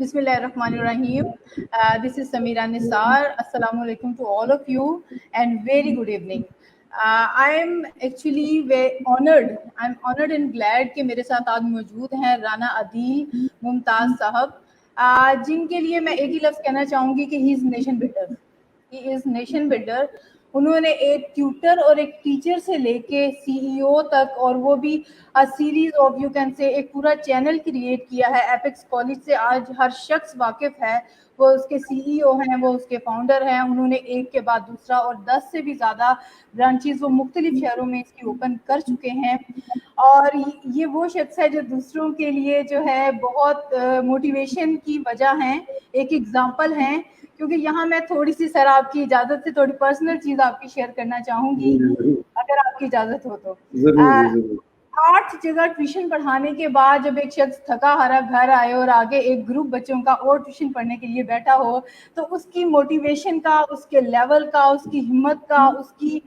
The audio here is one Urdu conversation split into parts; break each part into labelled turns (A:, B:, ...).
A: Bismillahirrahmanirrahim. This is Samira Nisar. Assalamu alaikum to all of you and very good evening. I'm actually very honored. I'm honored and glad کہ میرے ساتھ آج موجود ہیں رانا عدیل ممتاز صاحب, جن کے لیے میں ایک ہی لفظ کہنا چاہوں گی کہ ہی از نیشن بلڈر. ہی از نیشن بلڈر. انہوں نے ایک ٹیوٹر اور ایک ٹیچر سے لے کے سی ای او تک, اور وہ بھی series of you can say ایک پورا چینل کریٹ کیا ہے. ایپیکس کالج سے آج ہر شخص واقف ہے, وہ اس کے سی ای او ہیں, وہ اس کے فاؤنڈر ہیں. انہوں نے ایک کے بعد دوسرا اور 10 سے بھی زیادہ برانچیز وہ مختلف شہروں میں اس کی اوپن کر چکے ہیں. اور یہ وہ شخص ہے جو دوسروں کے لیے جو ہے بہت موٹیویشن کی وجہ ہیں, ایک ایگزامپل ہیں. کیونکہ یہاں میں تھوڑی سی سر آپ کی اجازت سے تھوڑی پرسنل چیز آپ کی شیئر کرنا چاہوں گی, اگر آپ کی اجازت ہو تو. 8 جگہ ٹیوشن پڑھانے کے بعد جب ایک شخص تھکا ہارا گھر آئے اور آگے ایک گروپ بچوں کا اور ٹیوشن پڑھنے کے لیے بیٹھا ہو, تو اس کی موٹیویشن کا, اس کے لیول کا, اس کی ہمت کا, اس کی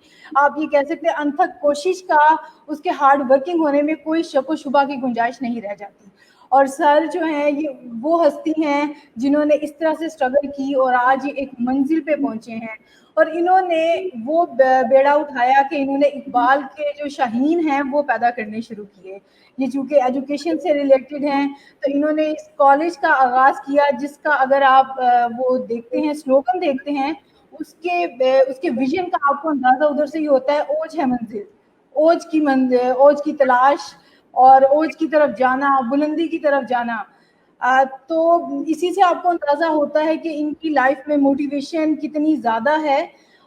A: آپ یہ کہہ سکتے ہیں انتھک کوشش کا, اس کے ہارڈ ورکنگ ہونے میں کوئی شک و شبہ کی گنجائش نہیں رہ جاتی. اور سر جو ہیں یہ وہ ہستی ہیں جنہوں نے اس طرح سے اسٹرگل کی اور آج یہ ایک منزل پہ پہنچے ہیں. اور انہوں نے وہ بیڑا اٹھایا کہ انہوں نے اقبال کے جو شاہین ہیں وہ پیدا کرنے شروع کیے. یہ چونکہ ایجوکیشن سے ریلیٹڈ ہیں تو انہوں نے اس کالج کا آغاز کیا, جس کا اگر آپ وہ دیکھتے ہیں, سلوگن دیکھتے ہیں, اس کے ویژن کا آپ کو اندازہ ادھر سے ہی ہوتا ہے, اوج ہے منزل, اوج کی تلاش اور اوج کی طرف جانا, بلندی کی طرف جانا. تو اسی سے آپ کو اندازہ ہوتا ہے کہ ان کی لائف میں موٹیویشن کتنی زیادہ ہے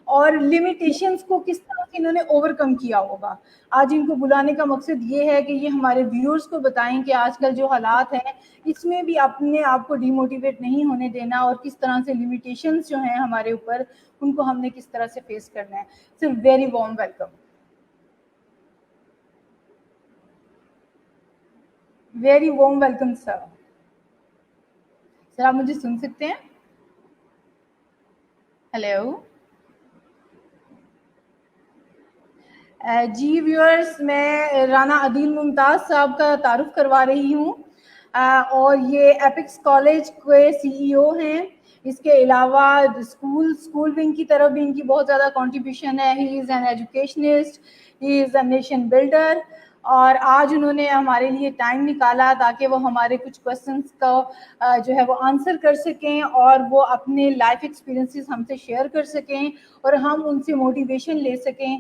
A: اور لمیٹیشنز کو کس طرح سے انہوں نے اوور کم کیا ہوگا. آج ان کو بلانے کا مقصد یہ ہے کہ یہ ہمارے ویورز کو بتائیں کہ آج کل جو حالات ہیں اس میں بھی اپنے آپ کو ڈی موٹیویٹ نہیں ہونے دینا, اور کس طرح سے لمیٹیشنز جو ہیں ہمارے اوپر ان کو ہم نے کس طرح سے فیس کرنا ہے. Sir very warm welcome. Very warm welcome sir. Sir آپ مجھے سن سکتے ہیں؟ ہیلو جی ویورز, میں رانا عدیل ممتاز صاحب کا تعارف کروا رہی ہوں, اور یہ ایپکس کالج کے سی ای او ہیں. اس کے علاوہ اسکول ونگ کی طرف بھی ان کی بہت زیادہ کنٹریبیوشن ہے. He is an educationist, he is a nation builder. اور آج انہوں نے ہمارے لیے ٹائم نکالا تاکہ وہ ہمارے کچھ کوسچنس کا جو ہے وہ آنسر کر سکیں, اور وہ اپنے لائف ایکسپیرینسز ہم سے شیئر کر سکیں, اور ہم ان سے موٹیویشن لے سکیں.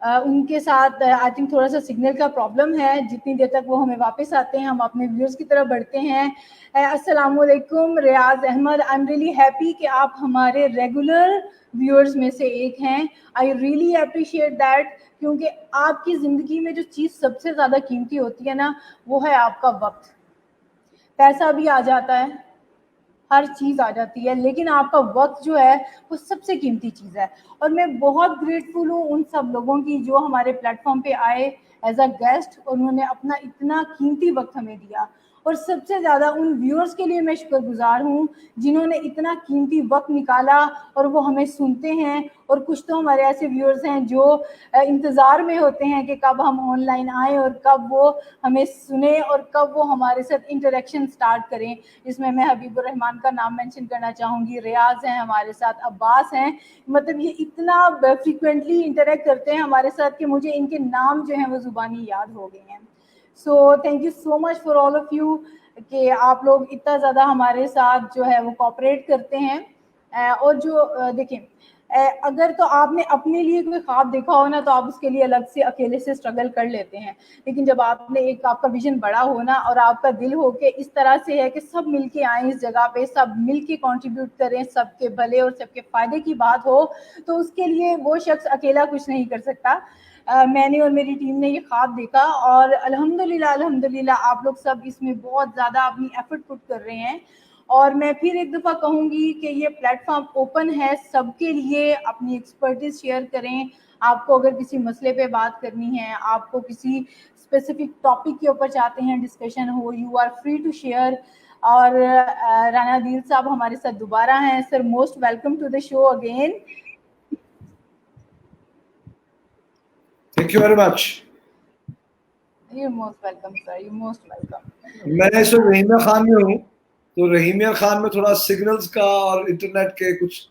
A: ان کے ساتھ آئی تھنک تھوڑا سا سگنل کا پرابلم ہے, جتنی دیر تک وہ ہمیں واپس آتے ہیں ہم اپنے ویورز کی طرف بڑھتے ہیں. السلام علیکم Riyaz Ahmed, I am really happy کہ آپ ہمارے ریگولر ویورز میں سے ایک ہیں. آئی ریئلی اپریشیٹ دیٹ, کیونکہ آپ کی زندگی میں جو چیز سب سے زیادہ قیمتی ہوتی ہے نا, وہ ہے آپ کا وقت. پیسہ بھی آ جاتا ہے, ہر چیز آ جاتی ہے, لیکن آپ کا وقت جو ہے وہ سب سے قیمتی چیز ہے. اور میں بہت گریٹفل ہوں ان سب لوگوں کی جو ہمارے پلیٹ فارم پہ آئے ایز اے گیسٹ, اور انہوں نے اپنا اتنا قیمتی وقت ہمیں دیا. اور سب سے زیادہ ان ویورز کے لیے میں شکر گزار ہوں جنہوں نے اتنا قیمتی وقت نکالا اور وہ ہمیں سنتے ہیں. اور کچھ تو ہمارے ایسے ویورز ہیں جو انتظار میں ہوتے ہیں کہ کب ہم آن لائن آئیں اور کب وہ ہمیں سنیں اور کب وہ ہمارے ساتھ انٹریکشن سٹارٹ کریں. اس میں حبیب الرحمان کا نام مینشن کرنا چاہوں گی, ریاض ہیں ہمارے ساتھ, عباس ہیں. مطلب یہ اتنا فریکوینٹلی انٹریکٹ کرتے ہیں ہمارے ساتھ کہ مجھے ان کے نام جو ہیں وہ زبانی یاد ہو گئے ہیں. So thank you so much for all of you کہ آپ لوگ اتنا زیادہ ہمارے ساتھ جو ہے وہ کوآپریٹ کرتے ہیں. اور جو دیکھیں, اگر تو آپ نے اپنے لیے کوئی خواب دیکھا ہو نا, تو آپ اس کے لیے الگ سے اکیلے سے اسٹرگل کر لیتے ہیں. لیکن جب آپ نے ایک آپ کا ویژن بڑا ہو نا, اور آپ کا دل ہو کہ اس طرح سے ہے کہ سب مل کے آئیں اس جگہ پہ, سب مل کے کنٹریبیوٹ کریں, سب کے بھلے اور سب کے فائدے کی بات ہو, تو اس کے لیے وہ شخص اکیلا کچھ نہیں کر سکتا. میں نے اور میری ٹیم نے یہ خواب دیکھا, اور الحمدللہ آپ لوگ سب اس میں بہت زیادہ اپنی ایفرٹ پٹ کر رہے ہیں. اور میں پھر ایک دفعہ کہوں گی کہ یہ پلیٹ فارم اوپن ہے سب کے لیے, اپنی ایکسپرٹیز شیئر کریں. آپ کو اگر کسی مسئلے پہ بات کرنی ہے, آپ کو کسی اسپیسیفک ٹاپک کے اوپر چاہتے ہیں ڈسکشن ہو, you are free to share. اور رانا عدیل صاحب ہمارے ساتھ دوبارہ ہیں. Sir most welcome to the show again.
B: Thank you very much.
A: You most welcome sir, you most welcome.
B: میں اس وقت رحیمہ خان میں ہوں, تو رحیمیہ خان میں تھوڑا سگنلز کا اور انٹرنیٹ کے کچھ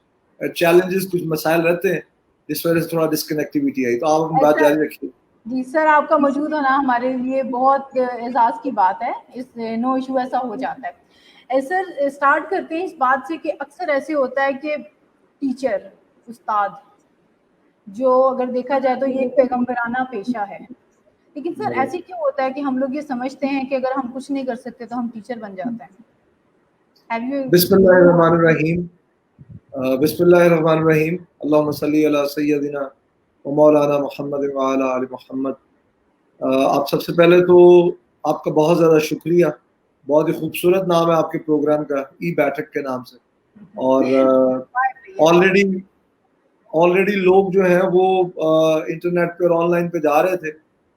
B: چیلنجز کچھ مسائل رہتے ہیں جس وجہ سے تھوڑا ڈسکنیکٹیویٹی آئی. تو آپ اپنی بات جاری رکھیے.
A: جی سر، آپ کا موجود ہونا ہمارے لیے بہت اعزاز کی بات ہے. اس نو ایشو ایسا ہو جاتا ہے. سر اسٹارٹ کرتے ہیں اس بات سے کہ اکثر ایسے ہوتا ہے کہ ٹیچر، استاد، جو اگر دیکھا جائے تو یہ ایک پیغمبرانہ پیشہ ہے. لیکن سر ایسے کیوں ہوتا ہے کہ ہم لوگ یہ سمجھتے ہیں کہ اگر ہم کچھ نہیں کر سکتے تو ہم ٹیچر بن جاتے ہیں؟
B: بسم اللہ الرحمن الرحیم. بسم اللہ الرحمن الرحیم. اللہم صلی علی سیدنا و مولانا محمد وعلی آل محمد. آپ سب سے پہلے تو آپ کا بہت زیادہ شکریہ. بہت ہی خوبصورت نام ہے آپ کے پروگرام کا، ای بیٹھک کے نام سے. اور آلریڈی لوگ جو ہیں وہ انٹرنیٹ پہ اور آن لائن پہ جا رہے تھے،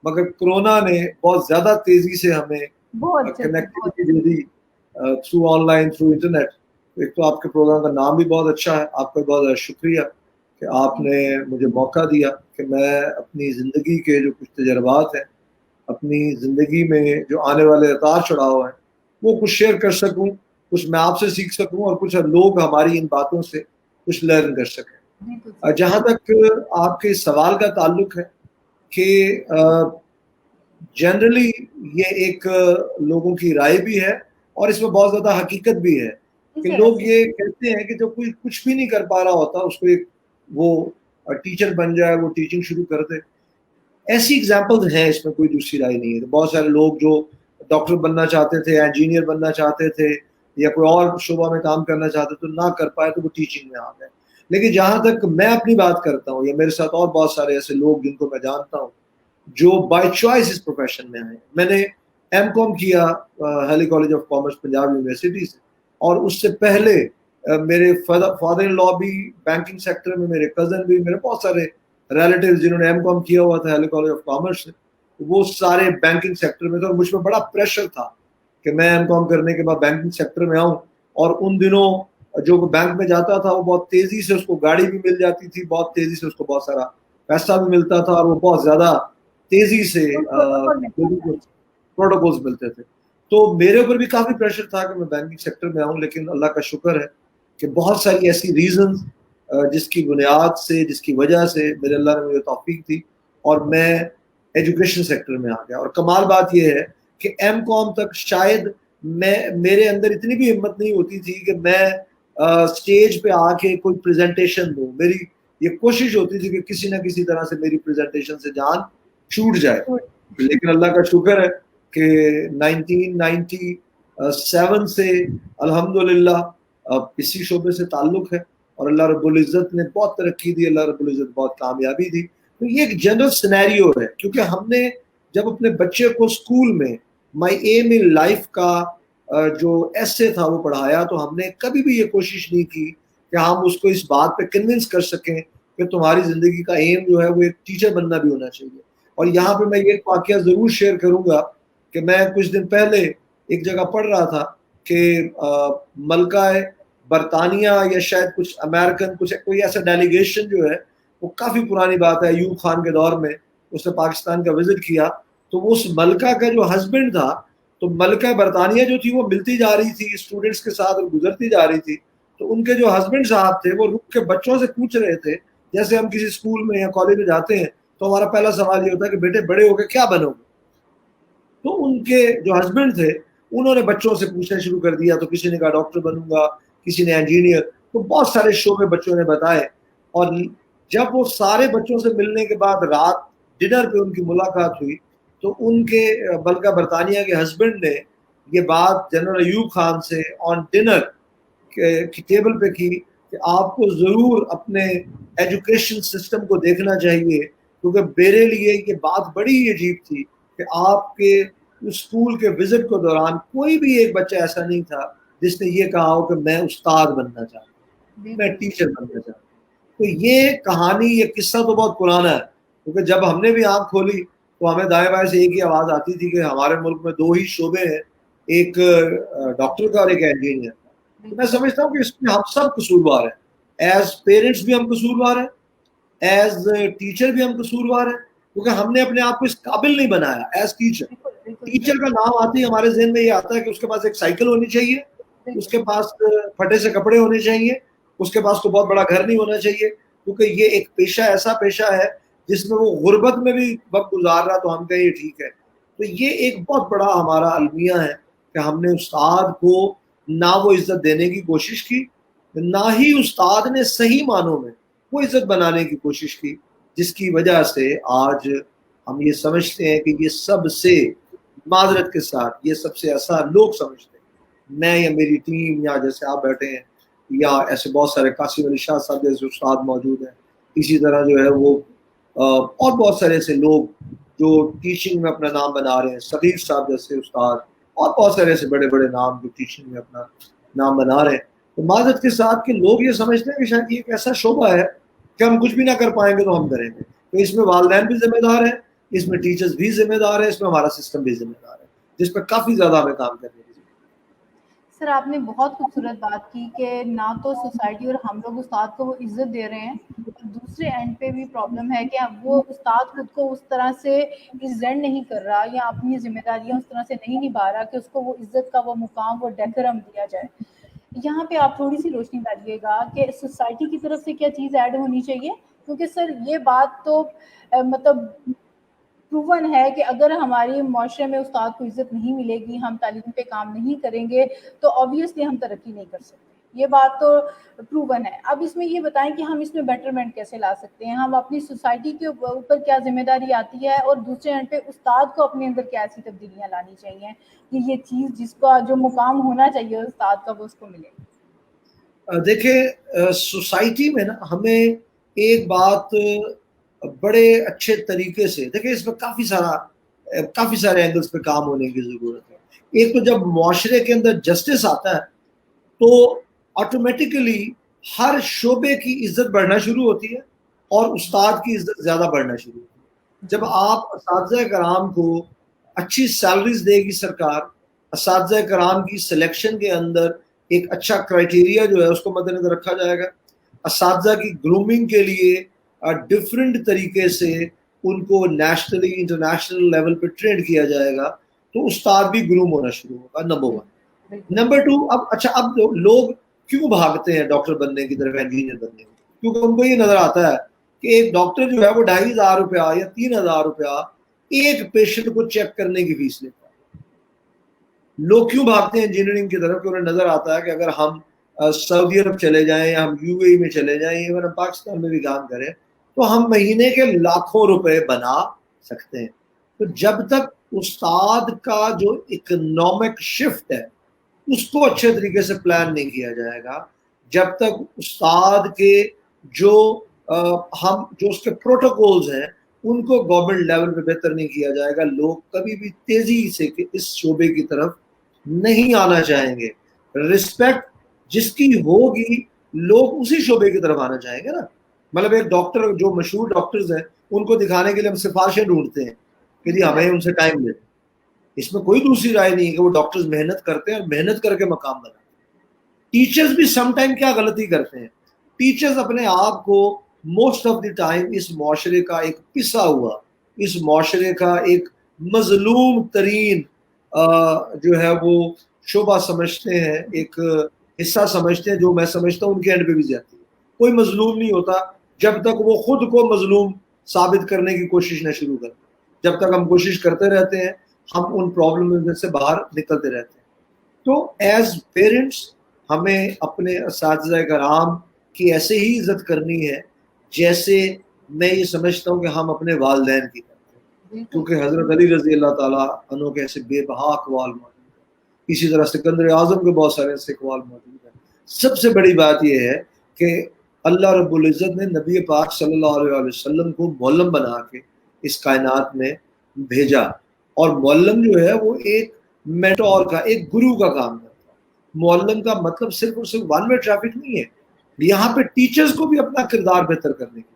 B: مگر کرونا نے بہت زیادہ تیزی سے ہمیں connectivity they the through on line, through internet. ایک تو آپ کے پروگرام کا نام بھی بہت اچھا ہے، آپ کا بہت زیادہ شکریہ کہ آپ نے مجھے موقع دیا کہ میں اپنی زندگی کے جو کچھ تجربات ہیں، اپنی زندگی میں جو آنے والے اتار چڑھاؤ ہیں، وہ کچھ شیئر کر سکوں، کچھ میں آپ سے سیکھ سکوں اور کچھ لوگ ہماری ان باتوں سے کچھ لرن کر سکیں. جہاں تک آپ کے سوال کا تعلق ہے کہ جنرلی یہ ایک لوگوں کی رائے بھی ہے اور اس میں بہت زیادہ حقیقت بھی ہے کہ لوگ یہ کہتے ہیں کہ جو کوئی کچھ بھی نہیں کر پا رہا ہوتا اس کو ایک وہ ٹیچر بن جائے، وہ ٹیچنگ شروع کر دے. ایسی ایگزامپل ہیں، اس میں کوئی دوسری رائے نہیں ہے. بہت سارے لوگ جو ڈاکٹر بننا چاہتے تھے، انجینئر بننا چاہتے تھے یا کوئی اور شعبہ میں کام کرنا چاہتے تو نہ کر پائے تو وہ ٹیچنگ میں آ گئے. لیکن جہاں تک میں اپنی بات کرتا ہوں، یا میرے ساتھ اور بہت سارے ایسے لوگ جن کو میں جانتا ہوں جو بائی چوائس اس پروفیشن میں آئے. میں نے ایم کام کیا Hailey college of commerce Punjab university سے، اور اس سے پہلے میرے فادر ان لا بھی بینکنگ سیکٹر میں، میرے کزن بھی، میرے بہت سارے ریلیٹیوز جنہوں نے ایم کام کیا ہوا تھا ہیلی کالج آف کامرس سے، وہ سارے بینکنگ سیکٹر میں تھے. اور مجھ میں بڑا پریشر تھا کہ میں ایم کام کرنے کے بعد بینکنگ سیکٹر میں آؤں. اور ان دنوں جو بینک میں جاتا تھا وہ بہت تیزی سے اس کو گاڑی بھی مل جاتی تھی، بہت تیزی سے اس کو بہت سارا پیسہ بھی ملتا تھا، اور وہ بہت زیادہ تیزی سے پروٹوکولز ملتے تھے. تو میرے اوپر بھی کافی پریشر تھا کہ میں بینکنگ سیکٹر میں آؤں. لیکن اللہ کا شکر ہے کہ بہت ساری ایسی ریزنز جس کی بنیاد سے، جس کی وجہ سے میرے اللہ نے مجھے توفیق دی اور میں ایجوکیشن سیکٹر میں آ گیا. اور کمال بات یہ ہے کہ ایم کام تک شاید میرے اندر اتنی بھی ہمت نہیں ہوتی تھی کہ میں اسٹیج پہ آ کے کوئی پریزنٹیشن دوں. میری یہ کوشش ہوتی تھی کہ کسی نہ کسی طرح سے میری پریزنٹیشن سے جان چھوٹ جائے. لیکن اللہ کا شکر ہے کہ 1997 سے الحمدللہ اسی شعبے سے تعلق ہے، اور اللہ رب العزت نے بہت ترقی دی، اللہ رب العزت بہت کامیابی دی. تو یہ ایک جنرل سینیریو ہے، کیونکہ ہم نے جب اپنے بچے کو اسکول میں مائی ایم ان لائف کا جو ایسے تھا وہ پڑھایا، تو ہم نے کبھی بھی یہ کوشش نہیں کی کہ ہم اس کو اس بات پہ کنونس کر سکیں کہ تمہاری زندگی کا ایم جو ہے وہ ایک ٹیچر بننا بھی ہونا چاہیے. اور یہاں پہ میں یہ واقعہ ضرور شیئر کروں گا کہ میں کچھ دن پہلے ایک جگہ پڑھ رہا تھا کہ ملکہ برطانیہ یا شاید کچھ امریکن کچھ کوئی ایسا ڈیلیگیشن جو ہے، وہ کافی پرانی بات ہے، ایوب خان کے دور میں اس نے پاکستان کا وزٹ کیا. تو وہ اس ملکہ کا جو ہسبینڈ تھا، تو ملکہ برطانیہ جو تھی وہ ملتی جا رہی تھی اسٹوڈنٹس کے ساتھ اور گزرتی جا رہی تھی. تو ان کے جو ہسبینڈ صاحب تھے وہ رک کے بچوں سے پوچھ رہے تھے، جیسے ہم کسی اسکول میں یا کالج میں جاتے ہیں تو ہمارا پہلا سوال یہ ہوتا ہے کہ بیٹے بڑے ہو کے کیا بنو گے. تو ان کے جو ہسبینڈ تھے انہوں نے بچوں سے پوچھنا شروع کر دیا. تو کسی نے کہا ڈاکٹر بنوں گا، کسی نے انجینئر، تو بہت سارے شعبے بچوں نے بتائے. اور جب وہ سارے بچوں سے ملنے کے بعد رات ڈنر پہ ان کی ملاقات ہوئی تو ان کے ملکہ برطانیہ کے ہسبینڈ نے یہ بات جنرل ایوب خان سے آن ڈنر کی ٹیبل پہ کی کہ آپ کو ضرور اپنے ایجوکیشن سسٹم کو دیکھنا چاہیے، کیونکہ میرے لیے یہ بات بڑی عجیب تھی کہ آپ کے اسکول کے وزٹ کے دوران کوئی بھی ایک بچہ ایسا نہیں تھا جس نے یہ کہا ہو کہ میں استاد بننا چاہتا ہوں، میں ٹیچر بننا چاہتا ہوں. تو یہ کہانی، یہ قصہ تو بہت پرانا ہے، کیونکہ جب ہم نے بھی آنکھ کھولی تو ہمیں دائیں بائیں سے ایک ہی آواز آتی تھی کہ ہمارے ملک میں دو ہی شعبے ہیں، ایک ڈاکٹر کا اور ایک انجینئر کا. میں سمجھتا ہوں کہ اس میں ہم سب قصوروار ہیں. ایز پیرنٹس بھی ہم قصوروار ہیں، ایز ٹیچر بھی ہم قصوروار ہیں، کیونکہ ہم نے اپنے آپ کو اس قابل نہیں بنایا ایز ٹیچر. ٹیچر کا نام آتے ہی ہمارے ذہن میں یہ آتا ہے کہ اس کے پاس ایک سائیکل ہونی چاہیے اس کے پاس پھٹے سے کپڑے ہونے چاہیے, اس کے پاس کوئی بہت بڑا گھر نہیں ہونا چاہیے, کیونکہ یہ ایک پیشہ ایسا پیشہ ہے جس میں وہ غربت میں بھی وقت گزار رہا تو ہم کہیں یہ ٹھیک ہے. تو یہ ایک بہت بڑا ہمارا المیہ ہے کہ ہم نے استاد کو نہ وہ عزت دینے کی کوشش کی, نہ ہی استاد نے صحیح معنوں میں وہ عزت بنانے کی کوشش کی, جس کی وجہ سے آج ہم یہ سمجھتے ہیں کہ یہ سب سے معذرت کے ساتھ یہ سب سے ایسا لوگ سمجھتے ہیں, میں یا میری ٹیم یا جیسے آپ بیٹھے ہیں یا ایسے بہت سارے قاسم علی شاہ صاحب جیسے استاد موجود ہیں, اسی طرح جو ہے وہ اور بہت سارے ایسے لوگ جو ٹیچنگ میں اپنا نام بنا رہے ہیں, صغیر صاحب جیسے استاد, اور بہت سارے ایسے بڑے بڑے نام جو ٹیچنگ میں اپنا نام بنا رہے ہیں. تو معذرت کے ساتھ کہ لوگ یہ سمجھتے ہیں کہ شاید یہ ایک ایسا شعبہ ہے کہ ہم کچھ بھی نہ کر پائیں گے تو ہم کریں گے. تو اس میں والدین بھی ذمہ دار ہیں, اس میں ٹیچرز بھی ذمہ دار ہیں, اس میں ہمارا سسٹم بھی ذمہ دار ہے, جس پہ کافی زیادہ ہمیں کام کرنے کی ضرورت ہے.
A: سر آپ نے بہت خوبصورت بات کی کہ نہ تو سوسائٹی اور ہم لوگ استاد کو وہ عزت دے رہے ہیں, اور دوسرے اینڈ پہ بھی پرابلم ہے کہ وہ استاد خود کو اس طرح سے پریزنٹ نہیں کر رہا یا اپنی ذمہ داریاں اس طرح سے نہیں نبھا رہا کہ اس کو وہ عزت کا وہ مقام وہ ڈیکورم دیا جائے. یہاں پہ آپ تھوڑی سی روشنی ڈالیے گا کہ سوسائٹی کی طرف سے کیا چیز ایڈ ہونی چاہیے, کیونکہ سر یہ بات تو مطلب پروون ہے کہ اگر ہماری معاشرے میں استاد کو عزت نہیں ملے گی, ہم تعلیم پہ کام نہیں کریں گے تو آبویسلی ہم ترقی نہیں کر سکتے. یہ بات تو پروون ہے. اب اس میں یہ بتائیں کہ ہم اس میں بیٹرمنٹ کیسے لا سکتے ہیں, ہم اپنی سوسائٹی کے اوپر کیا ذمہ داری آتی ہے, اور دوسرے اینڈ پہ استاد کو اپنے اندر کیا ایسی تبدیلیاں لانی چاہیے کہ یہ چیز جس کا جو مقام ہونا چاہیے استاد کا وہ اس کو ملے.
B: دیکھیں سوسائٹی میں نا ہمیں ایک بات بڑے اچھے طریقے سے دیکھیں, اس میں کافی سارے اینگلز پہ کام ہونے کی ضرورت ہے. ایک تو جب معاشرے کے اندر جسٹس آتا ہے تو آٹومیٹیکلی ہر شعبے کی عزت بڑھنا شروع ہوتی ہے اور استاد کی عزت زیادہ بڑھنا شروع ہوتی ہے. جب آپ اساتذہ کرام کو اچھی سیلریز دے گی سرکار, اساتذہ کرام کی سلیکشن کے اندر ایک اچھا کرائٹیریا جو ہے اس کو مد نظر رکھا جائے گا, اساتذہ کی گرومنگ کے لیے ڈفرینٹ طریقے سے ان کو نیشنلی انٹرنیشنل لیول پہ ٹرین کیا جائے گا, تو استاد بھی گروم ہونا شروع ہوگا. نمبر 1. نمبر 2, اب لوگ کیوں بھاگتے ہیں ڈاکٹر بننے کی طرف, انجینئر بننے کی, کیونکہ ان کو یہ نظر آتا ہے کہ ایک ڈاکٹر جو ہے وہ 2,500 روپیہ یا 3,000 روپیہ ایک پیشنٹ کو چیک کرنے کی فیس لیتا ہے. لوگ کیوں بھاگتے ہیں انجینئرنگ کی طرف, کہ انہیں نظر آتا ہے کہ اگر ہم سعودی عرب چلے جائیں یا ہم UAE میں چلے جائیں, ایون ہم پاکستان میں بھی کام کریں, تو ہم مہینے کے لاکھوں روپے بنا سکتے ہیں. تو جب تک استاد کا جو اکنامک شفٹ ہے اس کو اچھے طریقے سے پلان نہیں کیا جائے گا, جب تک استاد کے جو اس کے پروٹوکولز ہیں ان کو گورنمنٹ لیول پہ بہتر نہیں کیا جائے گا, لوگ کبھی بھی تیزی سے اس شعبے کی طرف نہیں آنا چاہیں گے. رسپیکٹ جس کی ہوگی لوگ اسی شعبے کی طرف آنا چاہیں گے نا. مطلب ایک ڈاکٹر جو مشہور ڈاکٹرز ہیں ان کو دکھانے کے لیے ہم سفارشیں ڈھونڈتے ہیں کہ جی ہمیں ان سے ٹائم لیتے. اس میں کوئی دوسری رائے نہیں ہے کہ وہ ڈاکٹرز محنت کرتے ہیں اور محنت کر کے مقام بناتے ہیں. ٹیچرز بھی سم ٹائم کیا غلطی کرتے ہیں, ٹیچرز اپنے آپ کو موسٹ آف دی ٹائم اس معاشرے کا ایک پسا ہوا, اس معاشرے کا ایک مظلوم ترین جو ہے وہ شعبہ سمجھتے ہیں, ایک حصہ سمجھتے ہیں, جو میں سمجھتا ہوں ان کے اینڈ پہ بھی جاتی ہے. کوئی مظلوم نہیں ہوتا جب تک وہ خود کو مظلوم ثابت کرنے کی کوشش نہ شروع کرتے. جب تک ہم کوشش کرتے رہتے ہیں ہم ان پرابلم سے باہر نکلتے رہتے ہیں. تو ایز پیرنٹس ہمیں اپنے اساتذہ کرام کی ایسے ہی عزت کرنی ہے جیسے میں یہ سمجھتا ہوں کہ ہم اپنے والدین کی کرتے ہیں, کیونکہ حضرت علی رضی اللہ تعالیٰ عنہ کے ایسے بے بہا اقوال موجود ہیں, اسی طرح سکندر اعظم کے بہت سارے ایسے اقوال موجود ہیں. سب سے بڑی بات یہ ہے کہ اللہ رب العزت نے نبی پاک صلی اللہ علیہ وسلم کو معلم بنا کے اس کائنات میں بھیجا, اور معلم جو ہے وہ ایک مینٹور کا, ایک گرو کا کام کرتا ہے. معلم کا مطلب صرف اور صرف ون وے ٹریفک نہیں ہے, یہاں پہ ٹیچرز کو بھی اپنا کردار بہتر کرنے کی,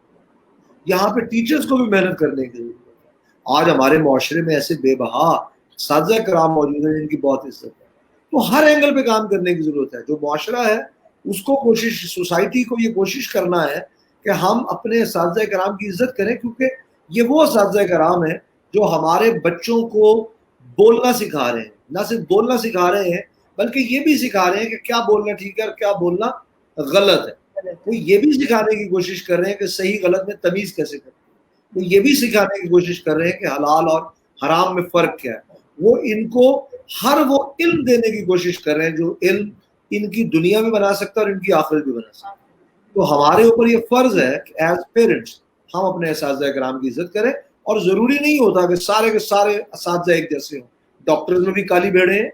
B: یہاں پہ ٹیچرز کو بھی محنت کرنے کی ضرورت ہے. آج ہمارے معاشرے میں ایسے بے بہا اساتذہ کرام موجود ہیں جن کی بہت عزت ہے, تو ہر اینگل پہ کام کرنے کی ضرورت ہے. جو معاشرہ ہے اس کو کوشش, سوسائٹی کو یہ کوشش کرنا ہے کہ ہم اپنے اساتذہ کرام کی عزت کریں, کیونکہ یہ وہ اساتذہ کرام ہیں جو ہمارے بچوں کو بولنا سکھا رہے ہیں. نہ صرف بولنا سکھا رہے ہیں بلکہ یہ بھی سکھا رہے ہیں کہ کیا بولنا ٹھیک ہے اور کیا بولنا غلط ہے. وہ یہ بھی سکھانے کی کوشش کر رہے ہیں کہ صحیح غلط میں تمیز کیسے کریں. وہ یہ بھی سکھانے کی کوشش کر رہے ہیں کہ حلال اور حرام میں فرق کیا ہے. وہ ان کو ہر وہ علم دینے کی کوشش کر رہے ہیں جو علم ان کی دنیا میں بنا سکتا ہے اور ان کی آخرت بھی بنا سکتا ہے. تو ہمارے اوپر یہ فرض ہے کہ ایز پیرنٹس ہم اپنے اساتذہ کرام کی عزت کریں. اور ضروری نہیں ہوتا کہ سارے کے سارے اساتذہ ایک جیسے ہوں. ڈاکٹرز میں بھی کالی بھیڑیں ہیں.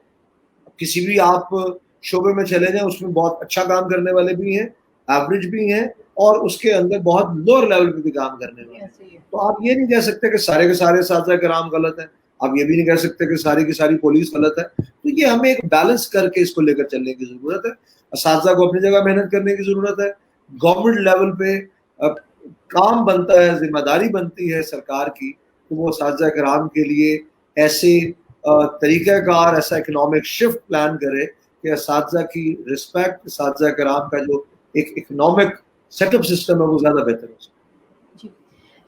B: کسی بھی آپ شعبے میں چلے جائیں اس میں بہت اچھا کام کرنے والے بھی ہیں, ایوریج بھی ہیں, اور اس کے اندر بہت لوور لیول پہ بھی کام کرنے والے ہیں. تو آپ یہ نہیں کہہ سکتے کہ سارے کے سارے اساتذہ کرام غلط ہیں. آپ یہ بھی نہیں کہہ سکتے کہ ساری کی ساری پولیس غلط ہے. تو یہ ہمیں ایک بیلنس کر کے اس کو لے کر چلنے کی ضرورت ہے. اساتذہ کو اپنی جگہ محنت کرنے کی ضرورت ہے. گورنمنٹ لیول پہ کام بنتا ہے, ذمہ داری بنتی ہے سرکار کی, تو وہ اساتذہ کرام کے لیے ایسے طریقہ کار, ایسا اکنامک شفٹ پلان کرے کہ اساتذہ کی رسپیکٹ, اساتذہ کرام کا جو ایک اکنامک سیٹ اپ سسٹم ہے وہ زیادہ بہتر ہو سکے.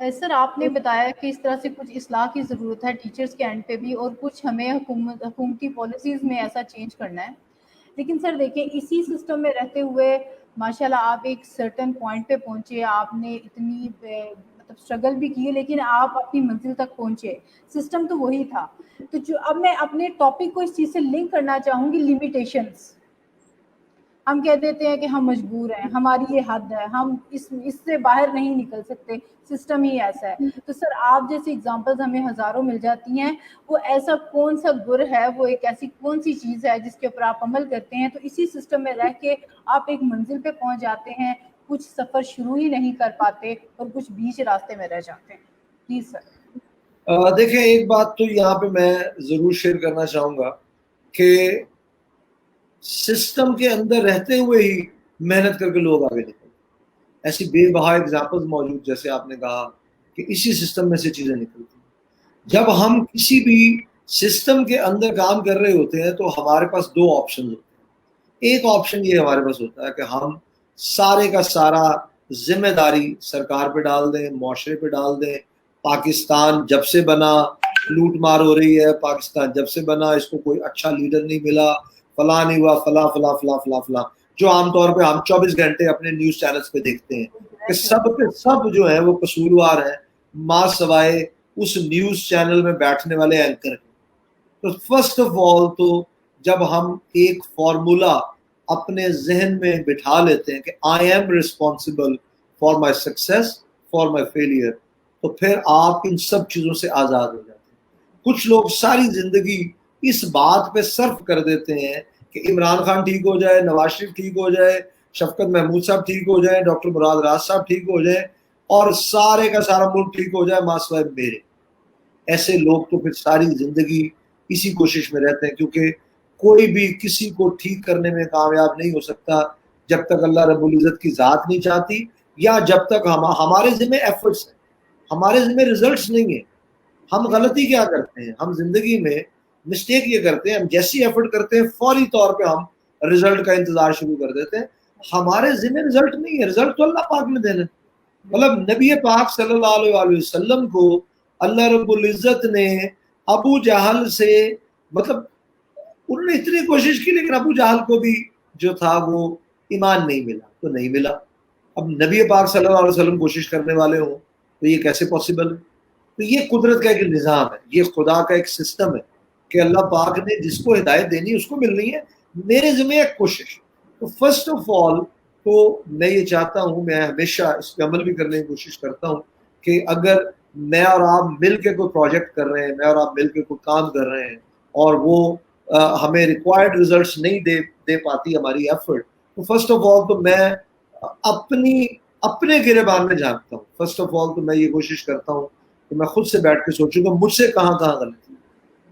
A: جی سر, آپ نے بتایا کہ اس طرح سے کچھ اصلاح کی ضرورت ہے ٹیچرز کے اینڈ پہ بھی, اور کچھ ہمیں حکومتی پالیسیز میں ایسا چینج کرنا ہے. لیکن سر دیکھیں, اسی سسٹم میں رہتے ہوئے ماشاءاللہ آپ ایک سرٹن پوائنٹ پہ پہنچے, آپ نے اتنی مطلب اسٹرگل بھی کی, لیکن آپ اپنی منزل تک پہنچے. سسٹم تو وہی تھا. تو جو اب میں اپنے ٹاپک کو اس چیز سے لنک کرنا چاہوں گی, لیمیٹیشنز. ہم کہہ دیتے ہیں کہ ہم مجبور ہیں, ہماری یہ حد ہے, ہم اس سے باہر نہیں نکل سکتے, سسٹم ہی ایسا ہے. تو سر آپ جیسی اگزامپلز ہمیں ہزاروں مل جاتی ہیں. وہ ایسا کون سا گر ہے, وہ ایک ایسی کون سی چیز ہے جس کے اوپر آپ عمل کرتے ہیں تو اسی سسٹم میں رہ کے آپ ایک منزل پہ پہنچ جاتے ہیں, کچھ سفر شروع ہی نہیں کر پاتے اور کچھ بیچ راستے میں رہ جاتے ہیں. Please sir.
B: دیکھیں, ایک بات تو یہاں پہ میں ضرور شیئر کرنا چاہوں گا کہ سسٹم کے اندر رہتے ہوئے ہی محنت کر کے لوگ آگے نکلتے ہیں. ایسی بے بہا ایگزامپلز موجود, جیسے آپ نے کہا کہ اسی سسٹم میں سے چیزیں نکلتی ہیں. جب ہم کسی بھی سسٹم کے اندر کام کر رہے ہوتے ہیں تو ہمارے پاس دو آپشن ہوتے ہیں. ایک آپشن یہ ہمارے پاس ہوتا ہے کہ ہم سارے کا سارا ذمہ داری سرکار پہ ڈال دیں, معاشرے پہ ڈال دیں. پاکستان جب سے بنا لوٹ مار ہو رہی ہے, پاکستان جب سے بنا اس کو کوئی اچھا لیڈر نہیں ملا, فلاں نہیں ہوا, فلاں فلاں فلاں فلاں فلاں, جو عام طور پہ ہم 24 گھنٹے اپنے نیوز چینلز پہ دیکھتے ہیں کہ سب کے سب جو ہیں وہ قصوروار ہیں ماں سوائے اس نیوز چینل میں بیٹھنے والے اینکر. تو فرسٹ آف آل تو جب ہم ایک فارمولا اپنے ذہن میں بٹھا لیتے ہیں کہ I am responsible for my success, for my failure, تو پھر آپ ان سب چیزوں سے آزاد ہو جاتے ہیں. کچھ لوگ ساری زندگی اس بات پہ صرف کر دیتے ہیں کہ عمران خان ٹھیک ہو جائے, نواز شریف ٹھیک ہو جائے, شفقت محمود صاحب ٹھیک ہو جائیں, ڈاکٹر مراد راز صاحب ٹھیک ہو جائیں, اور سارے کا سارا ملک ٹھیک ہو جائے ماں سوائے میرے. ایسے لوگ تو پھر ساری زندگی اسی کوشش میں رہتے ہیں, کیونکہ کوئی بھی کسی کو ٹھیک کرنے میں کامیاب نہیں ہو سکتا جب تک اللہ رب العزت کی ذات نہیں چاہتی, یا جب تک ہمارے ذمہ ایفرٹس ہیں, ہمارے ذمہ ریزلٹس نہیں ہیں. ہم غلطی کیا کرتے ہیں, ہم زندگی میں مسٹیک یہ کرتے ہیں, ہم جیسی ایفرٹ کرتے ہیں فوری طور پہ ہم رزلٹ کا انتظار شروع کر دیتے ہیں. ہمارے ذمہ رزلٹ نہیں ہے, رزلٹ تو اللہ پاک نے دینا. مطلب نبی پاک صلی اللہ علیہ وسلم کو اللہ رب العزت نے ابو جہل سے, مطلب انہوں نے اتنی کوشش کی لیکن ابو جہل کو بھی جو تھا وہ ایمان نہیں ملا, تو نہیں ملا. اب نبی پاک صلی اللہ علیہ وسلم کوشش کرنے والے ہوں تو یہ کیسے پاسبل ہے؟ تو یہ قدرت کا ایک نظام ہے, یہ خدا کا ایک سسٹم ہے کہ اللہ پاک نے جس کو ہدایت دینی اس کو ملنی ہے, میرے ذمہ ایک کوشش. تو فرسٹ آف آل تو میں یہ چاہتا ہوں, میں ہمیشہ اس پہ عمل بھی کرنے کی کوشش کرتا ہوں کہ اگر میں اور آپ مل کے کوئی پروجیکٹ کر رہے ہیں, میں اور آپ مل کے کوئی کام کر رہے ہیں اور وہ ہمیں ریکوائرڈ ریزلٹس نہیں دے پاتی ہماری ایفرٹ, تو فرسٹ آف آل تو میں اپنے گریبان میں جھانکتا ہوں. فرسٹ آف آل تو میں یہ کوشش کرتا ہوں کہ میں خود سے بیٹھ کے سوچوں کہ مجھ سے کہاں کہاں غلطی,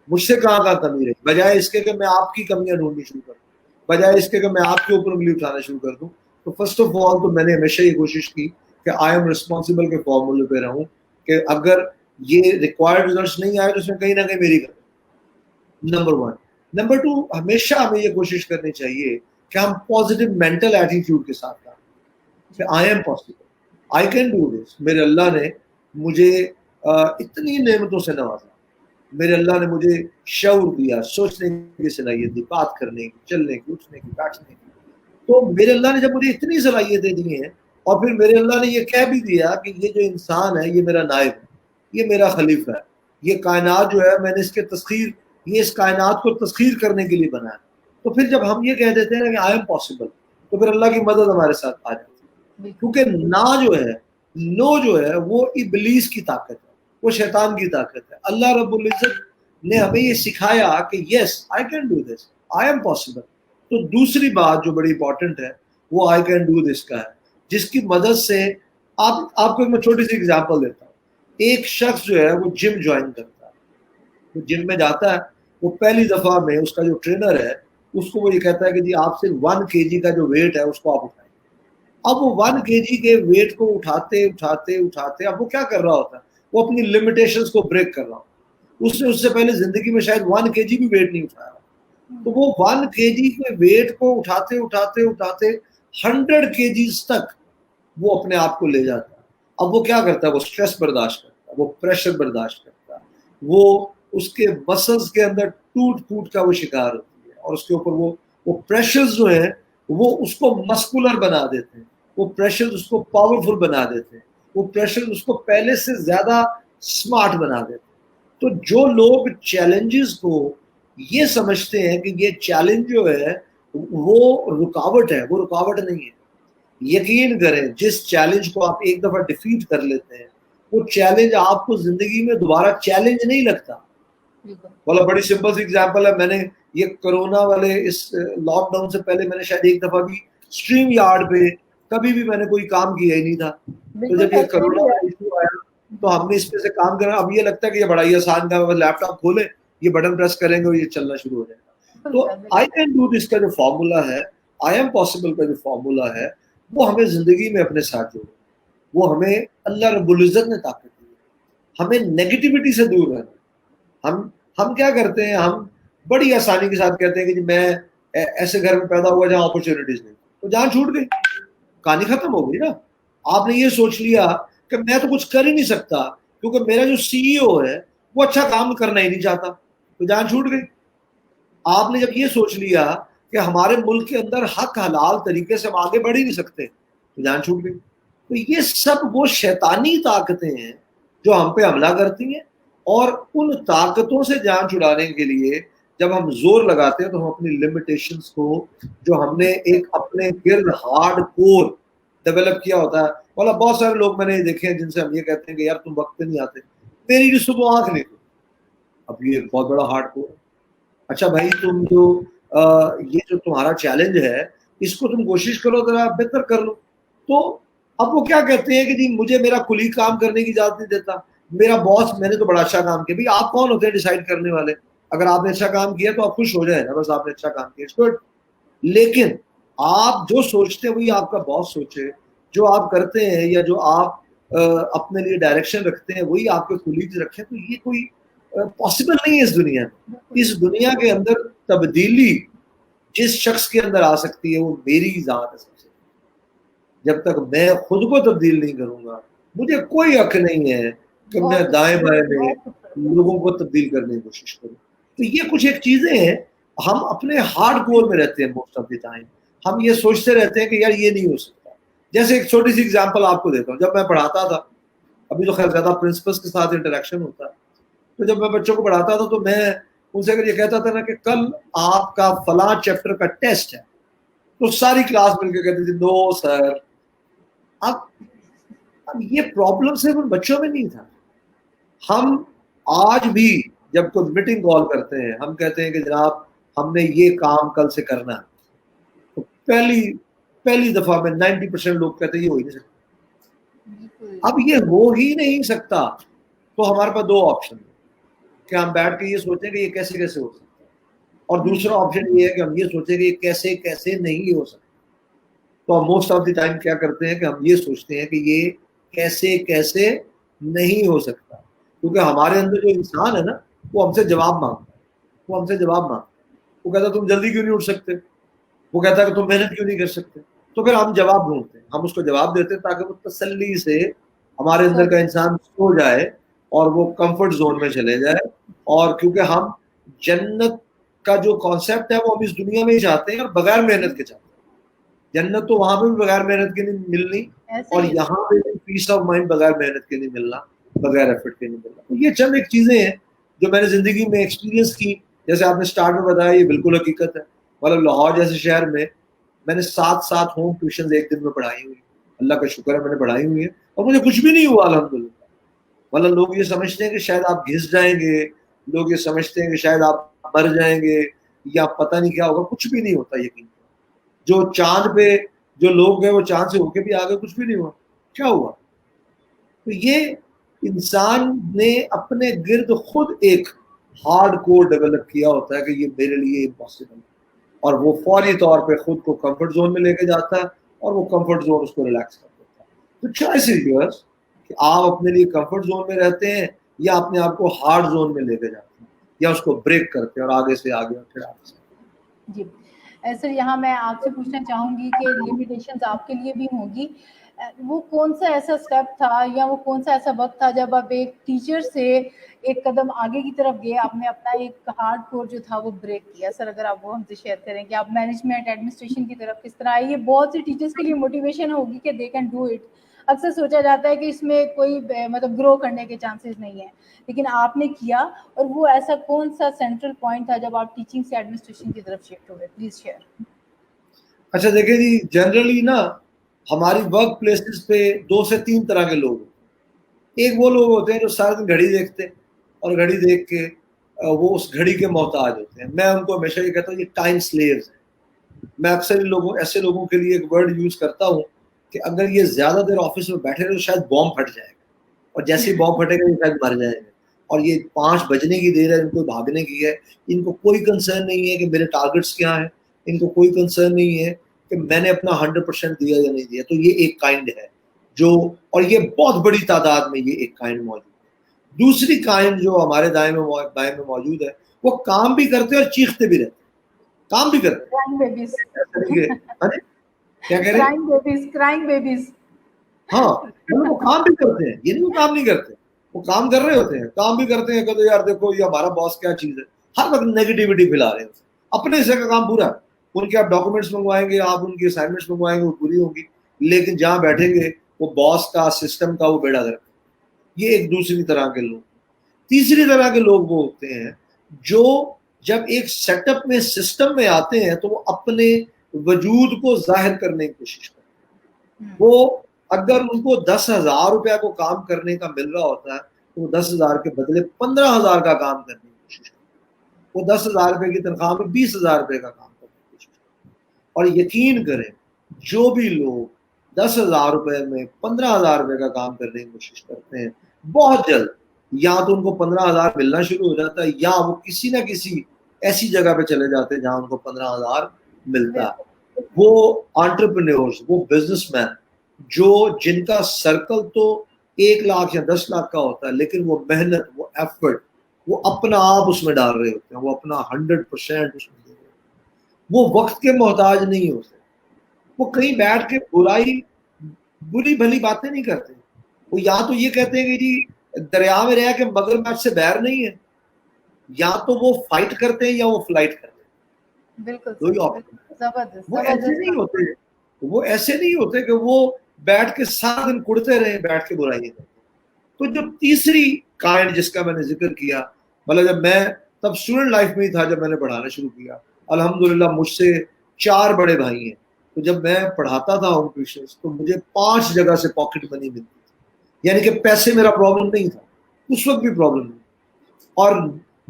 B: مجھ سے کہاں کہاں کمی رہی, بجائے اس کے کہ میں آپ کی کمیاں ڈھونڈنی شروع کر دوں, بجائے اس کے کہ میں آپ کے اوپر انگلی اٹھانا شروع کر دوں. تو فرسٹ آف آل تو میں نے ہمیشہ یہ کوشش کی کہ آئی ایم ریسپانسبل کے فارمولے پہ رہوں کہ اگر یہ ریکوائرڈ ریزلٹس نہیں آئے تو اس میں کہیں نہ کہیں میری غلطی. نمبر 1. نمبر 2, ہمیشہ ہمیں یہ کوشش کرنی چاہیے کہ ہم پازیٹیو مینٹل ایٹیٹیوڈ کے ساتھ کام کریں کہ آئی am possible, I can do دس. میرے اللہ نے مجھے اتنی نعمتوں سے نوازا, میرے اللہ نے مجھے شعور دیا, سوچنے کی صلاحیت دی, بات کرنے کی, چلنے کی, اٹھنے کی, بیٹھنے کی. تو میرے اللہ نے جب مجھے اتنی صلاحیتیں دی ہیں, اور پھر میرے اللہ نے یہ کہہ بھی دیا کہ یہ جو انسان ہے یہ میرا نائب ہے, یہ میرا خلیفہ ہے, یہ کائنات جو ہے میں نے اس کے تسخیر, یہ اس کائنات کو تسخیر کرنے کے لیے بنا ہے. تو پھر جب ہم یہ کہہ دیتے ہیں کہ آئی ایم پاسبل, تو پھر اللہ کی مدد ہمارے ساتھ آ جاتی ہے. کیونکہ نہ جو ہے, نو جو ہے وہ ابلیس کی طاقت ہے, وہ شیطان کی طاقت ہے. اللہ رب العزت نے ہمیں یہ سکھایا کہ yes I can do this, I am possible. تو دوسری بات جو بڑی امپورٹنٹ ہے وہ آئی کین ڈو دس کا ہے, جس کی مدد سے آپ کو میں چھوٹی سی اگزامپل دیتا ہوں. ایک شخص جو ہے وہ جم جوائن کرتا ہے, وہ جم میں جاتا ہے, وہ پہلی دفعہ میں اس کا جو ٹرینر ہے اس کو وہ یہ کہتا ہے کہ جی آپ صرف 1 kg کا جو ویٹ ہے اس کو آپ اٹھائیں. اب وہ 1 kg کے ویٹ کو اٹھاتے اٹھاتے اٹھاتے اب وہ کیا کر رہا ہوتا ہے, وہ اپنی لمیٹیشنز کو بریک کر رہا ہوتا ہے. اس نے اس سے پہلے زندگی میں شاید 1 kg بھی ویٹ نہیں اٹھایا. تو وہ 1 kg کے ویٹ کو اٹھاتے اٹھاتے اٹھاتے 100 kgs تک وہ اپنے آپ کو لے جاتا ہے. اب وہ کیا کرتا ہے, وہ سٹریس برداشت کرتا ہے, وہ پریشر برداشت کرتا ہے, وہ اس کے مسلز کے اندر ٹوٹ پھوٹ کا وہ شکار ہوتی ہے, اور اس کے اوپر وہ پریشرز جو ہیں وہ اس کو مسکولر بنا دیتے ہیں, وہ پریشرز اس کو پاورفل بنا دیتے ہیں, وہ پریشرز اس کو پہلے سے زیادہ سمارٹ بنا دیتے ہیں. تو جو لوگ چیلنجز کو یہ سمجھتے ہیں کہ یہ چیلنج جو ہے وہ رکاوٹ ہے, وہ رکاوٹ نہیں ہے. یقین کریں جس چیلنج کو آپ ایک دفعہ ڈیفیٹ کر لیتے ہیں وہ چیلنج آپ کو زندگی میں دوبارہ چیلنج نہیں لگتا. والا بڑی سمپل سی ایگزامپل ہے, میں نے یہ کرونا والے اس لاک ڈاؤن سے پہلے میں نے شاید ایک دفعہ بھی اسٹریم یارڈ پہ کبھی بھی میں نے کوئی کام کیا ہی نہیں تھا. تو جب یہ کرونا کا ایشو آیا تو ہم نے اس پہ سے کام کرنا, اب یہ لگتا ہے کہ یہ بڑا ہی آسان کام ہے, لیپ ٹاپ کھولے, یہ بٹن پریس کریں گے اور یہ چلنا شروع ہو جائے گا. تو آئی کین ڈو دس کا جو فارمولا ہے, آئی ایم پاسبل کا جو فارمولا ہے, وہ ہمیں زندگی میں اپنے ساتھ جوڑے, وہ ہمیں اللہ رب العزت نے طاقت دی ہے. ہمیں نیگیٹیوٹی سے دور رہنا. ہم کیا کرتے ہیں, ہم بڑی آسانی کے ساتھ کہتے ہیں کہ جی میں ایسے گھر میں پیدا ہوا جہاں اپرچونٹیز نہیں, تو جان چھوٹ گئی, کہانی ختم ہو گئی نا. آپ نے یہ سوچ لیا کہ میں تو کچھ کر ہی نہیں سکتا کیونکہ میرا جو سی ای او ہے وہ اچھا کام کرنا ہی نہیں چاہتا, تو جان چھوٹ گئی. آپ نے جب یہ سوچ لیا کہ ہمارے ملک کے اندر حق حلال طریقے سے ہم آگے بڑھ ہی نہیں سکتے, تو جان چھوٹ گئی. تو یہ سب وہ شیطانی طاقتیں ہیں جو ہم پہ حملہ کرتی ہیں, اور ان طاقتوں سے جان چھڑانے کے لیے جب ہم زور لگاتے ہیں تو ہم اپنی لمیٹیشنز کو جو ہم نے ایک اپنے گرد ہارڈ کور ڈیولپ کیا ہوتا ہے. والا بہت سارے لوگ میں نے دیکھے ہیں جن سے ہم یہ کہتے ہیں کہ یار تم وقت پہ نہیں آتے, میری جو صبح آنکھ نہیں کھلی. اب یہ بہت بڑا ہارڈ کور ہے. اچھا بھائی تم جو یہ جو تمہارا چیلنج ہے اس کو تم کوشش کرو ذرا بہتر کر لو. تو اب وہ کیا کہتے ہیں کہ جی مجھے میرا کلیگ کام کرنے کی اجازت نہیں دیتا, میرا باس, میں نے تو بڑا اچھا کام کیا. بھائی آپ کون ہوتے ہیں ڈیسائیڈ کرنے والے؟ اگر آپ نے اچھا کام کیا تو آپ خوش ہو جائیں نا, بس آپ نے اچھا کام کیا, اٹس گڈ. لیکن آپ جو سوچتے ہیں وہی آپ کا باس سوچے, جو آپ کرتے ہیں یا جو آپ اپنے لیے ڈائریکشن رکھتے ہیں وہی آپ کے کولیگز رکھیں, تو یہ کوئی پاسبل نہیں ہے اس دنیا میں. اس دنیا کے اندر تبدیلی جس شخص کے اندر آ سکتی ہے وہ میری ذات ہے. سب سے جب تک میں خود کو تبدیل نہیں کروں گا مجھے کوئی حق نہیں ہے کہ میں دائیں بائیں میں لوگوں کو تبدیل کرنے کی کوشش کروں. تو یہ کچھ ایک چیزیں ہیں, ہم اپنے ہارڈ کور میں رہتے ہیں موسٹ آف دی ٹائم. ہم یہ سوچتے رہتے ہیں کہ یار یہ نہیں ہو سکتا. جیسے ایک چھوٹی سی ایگزامپل آپ کو دیتا ہوں, جب میں پڑھاتا تھا, ابھی تو خیر زیادہ پرنسپلس کے ساتھ انٹریکشن ہوتا ہے, تو جب میں بچوں کو پڑھاتا تھا تو میں ان سے اگر یہ کہتا تھا نا کہ کل آپ کا فلاں چیپٹر کا ٹیسٹ ہے, تو ساری کلاس مل کے کہتی تھی نو سر. اب یہ پرابلم صرف ان بچوں میں نہیں تھا. ہم آج بھی جب کوئی میٹنگ کال کرتے ہیں ہم کہتے ہیں کہ جناب ہم نے یہ کام کل سے کرنا ہے, تو پہلی دفعہ میں 90% لوگ کہتے ہیں یہ ہو ہی نہیں سکتا. اب یہ ہو ہی نہیں سکتا تو ہمارے پاس 2 آپشن ہیں کہ ہم بیٹھ کے یہ سوچیں کہ یہ کیسے کیسے ہو سکتا ہے, اور دوسرا آپشن یہ ہے کہ ہم یہ سوچیں کہ یہ کیسے کیسے نہیں ہو سکتا. تو ہم موسٹ آف دی ٹائم کیا کرتے ہیں کہ ہم یہ سوچتے ہیں کہ یہ کیسے کیسے نہیں ہو سکتا, کیونکہ ہمارے اندر جو انسان ہے نا وہ ہم سے جواب مانگتا ہے, وہ کہتا ہے تم جلدی کیوں نہیں اٹھ سکتے, وہ کہتا ہے کہ تم محنت کیوں نہیں کر سکتے. تو پھر ہم جواب ڈھونڈتے ہیں, ہم اس کو جواب دیتے ہیں تاکہ وہ تسلی سے ہمارے اندر کا انسان سو جائے اور وہ کمفرٹ زون میں چلے جائے, اور کیونکہ ہم جنت کا جو کانسیپٹ ہے وہ ہم اس دنیا میں ہی چاہتے ہیں اور بغیر محنت کے چاہتے ہیں. جنت تو وہاں پہ بھی بغیر محنت کے نہیں ملنی, اور یہاں پہ بھی پیس آف مائنڈ بغیر محنت کے نہیں ملنا, بغیر ایفرٹ کے نہیں ملنا. تو یہ چند ایک چیزیں ہیں جو میں نے زندگی میں ایکسپیرینس کی. جیسے آپ نے اسٹارٹ میں بتایا, یہ بالکل حقیقت ہے. مطلب لاہور جیسے شہر میں نے 7 ہوم ٹیوشن ایک دن میں پڑھائی ہوئی. اللہ کا شکر ہے میں نے پڑھائی ہوئی ہے اور مجھے کچھ بھی نہیں ہوا الحمدللہ. مطلب لوگ یہ سمجھتے ہیں کہ شاید آپ گھس جائیں گے, لوگ یہ سمجھتے ہیں کہ شاید آپ مر جائیں گے یا پتہ نہیں کیا ہوگا. کچھ بھی نہیں ہوتا یقین. جو چاند پہ جو لوگ گئے وہ چاند سے ہو کے بھی آگے, کچھ بھی نہیں ہوا. کیا ہوا؟ تو یہ انسان نے اپنے گرد خود ایک ہارڈ کور ڈیولپ کیا ہوتا ہے کہ یہ میرے لیے امپاسبل ہے, اور وہ فوری طور پہ خود کو کمفرٹ زون میں لے کے جاتا ہے اور وہ کمفرٹ زون اس کو ریلیکس کر دیتا ہے. تو چوائس از یورز کہ آپ اپنے لیے کمفرٹ زون میں رہتے ہیں یا اپنے آپ کو ہارڈ زون میں لے کے جاتے ہیں, یا اس کو بریک کرتے ہیں اور آگے سے آگے اور پھر آگے سے.
A: جی سر, یہاں میں آپ سے پوچھنا چاہوں گی کہ لمیٹیشنز آپ کے لیے بھی ہوں گی, وہ کون سا ایسا اسٹیپ تھا یا وہ کون سا ایسا وقت تھا جب آپ ایک ٹیچر سے ایک قدم آگے کی طرف گئے, آپ نے اپنا ایک ہارڈ کور جو تھا وہ بریک کیا؟ سر اگر آپ وہ ہم سے شیئر کریں کہ آپ مینجمنٹ ایڈمنسٹریشن کی طرف کس طرح آئے. یہ بہت سی ٹیچرس کے لیے موٹیویشن ہوگی کہ دے کین ڈو اٹ. اکثر سوچا جاتا ہے کہ اس میں کوئی مطلب گرو کرنے کے چانسز نہیں ہیں, لیکن آپ نے کیا, اور وہ ایسا کون سا سینٹرل پوائنٹ تھا جب آپ ٹیچنگ سے ایڈمنسٹریشن کی طرف شفٹ ہوئے؟ Please share.
B: اچھا دیکھیں جی, جنرلی نا ہماری ورک پلیسز پہ 2 سے 3 طرح کے لوگ ہوتے ہیں. ایک وہ لوگ ہوتے ہیں جو سارا دن گھڑی دیکھتے ہیں اور گھڑی دیکھ کے وہ اس گھڑی کے محتاج ہوتے ہیں. میں ان کو ہمیشہ یہ کہتا ہوں یہ ٹائم سلیوز ہیں. میں اکثر ایسے لوگوں کے لیے ایک ورڈ یوز کرتا ہوں کہ اگر یہ زیادہ دیر آفس میں بیٹھے رہے تو شاید بام پھٹ جائے گا, اور جیسے ہی بام پھٹے گا یہ شاید مر جائیں گے. اور یہ 5 بجنے کی دیر ہے, ان کو بھاگنے کی ہے, ان کو کوئی کنسرن نہیں ہے کہ میرے ٹارگٹس کیا ہیں, ان کو کوئی کنسرن نہیں ہے کہ میں نے اپنا 100% دیا یا نہیں دیا. تو یہ ایک کائنڈ ہے جو, اور یہ بہت بڑی تعداد میں یہ ایک کائنڈ موجود ہے. دوسری کائنڈ جو ہمارے بائیں میں موجود ہے, وہ کام بھی کرتے اور چیختے بھی رہتے. کام بھی کرتے کیا کہہ رہے ہیں, ہاں وہ کام بھی کرتے ہیں, یہ نہیں وہ کام نہیں کرتے, وہ کام کر رہے ہوتے ہیں, کام بھی کرتے ہیں. کہتے یار دیکھو یہ ہمارا باس کیا چیز ہے, ہر وقت نیگیٹیوٹی پھیلا رہے ہیں. اپنے حصے کا کام پورا, ان کے آپ ڈاکومنٹس منگوائیں گے, آپ ان کی اسائنمنٹس منگوائیں گے, وہ پوری ہوگی, لیکن جہاں بیٹھیں گے وہ باس کا سسٹم کا وہ بیڑا گرک. یہ ایک دوسری طرح کے لوگ. تیسری طرح کے لوگ وہ ہوتے ہیں جو جب ایک سیٹ اپ میں سسٹم میں آتے ہیں تو وہ اپنے وجود کو ظاہر کرنے کی کوشش کرتے ہیں. وہ اگر ان کو 10,000 روپیہ کو کام کرنے کا مل رہا ہوتا ہے تو وہ 10,000 کے بدلے 15,000 کا کام کرنے کی کوشش کرتے ہیں. وہ 10,000 روپے کی تنخواہ میں 20,000 روپے کا کام کرنے کی کوشش کرتے ہیں. اور یقین کریں جو بھی لوگ 10,000 روپے میں 15,000 روپے کا کام کرنے کی کوشش کرتے ہیں, بہت جلد یا تو ان کو 15,000 ملنا شروع ہو جاتا ہے, یا وہ کسی نہ کسی ایسی جگہ پہ چلے جاتے ہیں جہاں ان کو 15,000 ملتا ہے. وہ انٹرپرینیورز, وہ بزنس مین جو جن کا سرکل تو 1 لاکھ یا 10 لاکھ کا ہوتا ہے, لیکن وہ محنت, وہ ایفرٹ, وہ اپنا آپ اس میں ڈال رہے ہوتے ہیں, وہ اپنا 100% اس میں دے رہے ہوتے ہیں. وہ وقت کے محتاج نہیں ہوتے, وہ کہیں بیٹھ کے بری بھلی باتیں نہیں کرتے. وہ یا تو یہ کہتے ہیں کہ جی دریا میں رہ کے مگر میچ سے باہر نہیں ہے, یا تو وہ فائٹ کرتے ہیں یا وہ فلائٹ کرتے ہیں.
A: بالکل
B: وہ ایسے نہیں ہوتے, وہ ایسے نہیں ہوتے کہ وہ بیٹھ کے سارا دن کڑتے رہے, بیٹھ کے برائیاں کرتے. تو جو تیسری کائنڈ جس کا میں نے ذکر کیا, مطلب جب میں تب اسٹوڈنٹ لائف میں ہی تھا جب میں نے پڑھانا شروع کیا, الحمدللہ مجھ سے 4 بڑے بھائی ہیں. تو جب میں پڑھاتا تھا ہوم ٹیوشنز تو مجھے 5 جگہ سے پاکٹ منی ملتی تھی, یعنی کہ پیسے میرا پرابلم نہیں تھا, اس وقت بھی پرابلم نہیں. اور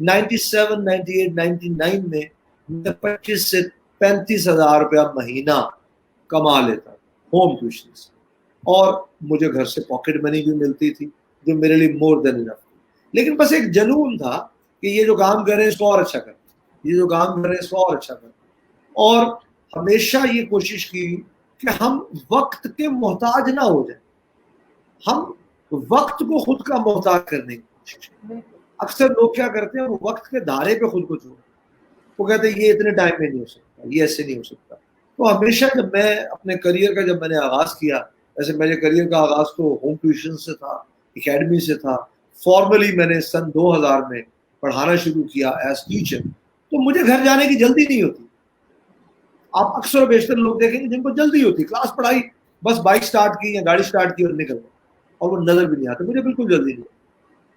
B: 97, 98, 99 میں 25 سے 35 ہزار روپیہ مہینہ کما لیتا ہوم ٹیوشن سے, اور مجھے گھر سے پاکٹ منی بھی ملتی تھی جو میرے لیے مور دین انف تھی. لیکن بس ایک جنون تھا کہ یہ جو کام کر رہے ہیں اس کو اور اچھا کریں, یہ جو کام کر رہے ہیں اس کو اور اچھا کریں. اور ہمیشہ یہ کوشش کی کہ ہم وقت کے محتاج نہ ہو جائیں, ہم وقت کو خود کا محتاج کرنے کی کوشش کریں. اکثر لوگ کیا کرتے ہیں, وہ وقت کے دھارے پہ خود کو چھوڑ, وہ کہتے ہیں یہ اتنے ٹائم میں نہیں ہو سکتا, یہ ایسے نہیں ہو سکتا. تو ہمیشہ جب میں اپنے کریئر کا جب میں نے آغاز کیا, ویسے میرے کریئر کا آغاز تو ہوم ٹیوشن سے تھا, اکیڈمی سے تھا. فارملی میں نے سن 2000 میں پڑھانا شروع کیا ایز ٹیچر تو مجھے گھر جانے کی جلدی نہیں ہوتی. آپ اکثر و بیشتر لوگ دیکھیں گے جن کو جلدی ہوتی, کلاس پڑھائی, بس بائک سٹارٹ کی یا گاڑی سٹارٹ کی اور نکل گئے, اور وہ نظر بھی نہیں آتا. مجھے بالکل جلدی نہیں.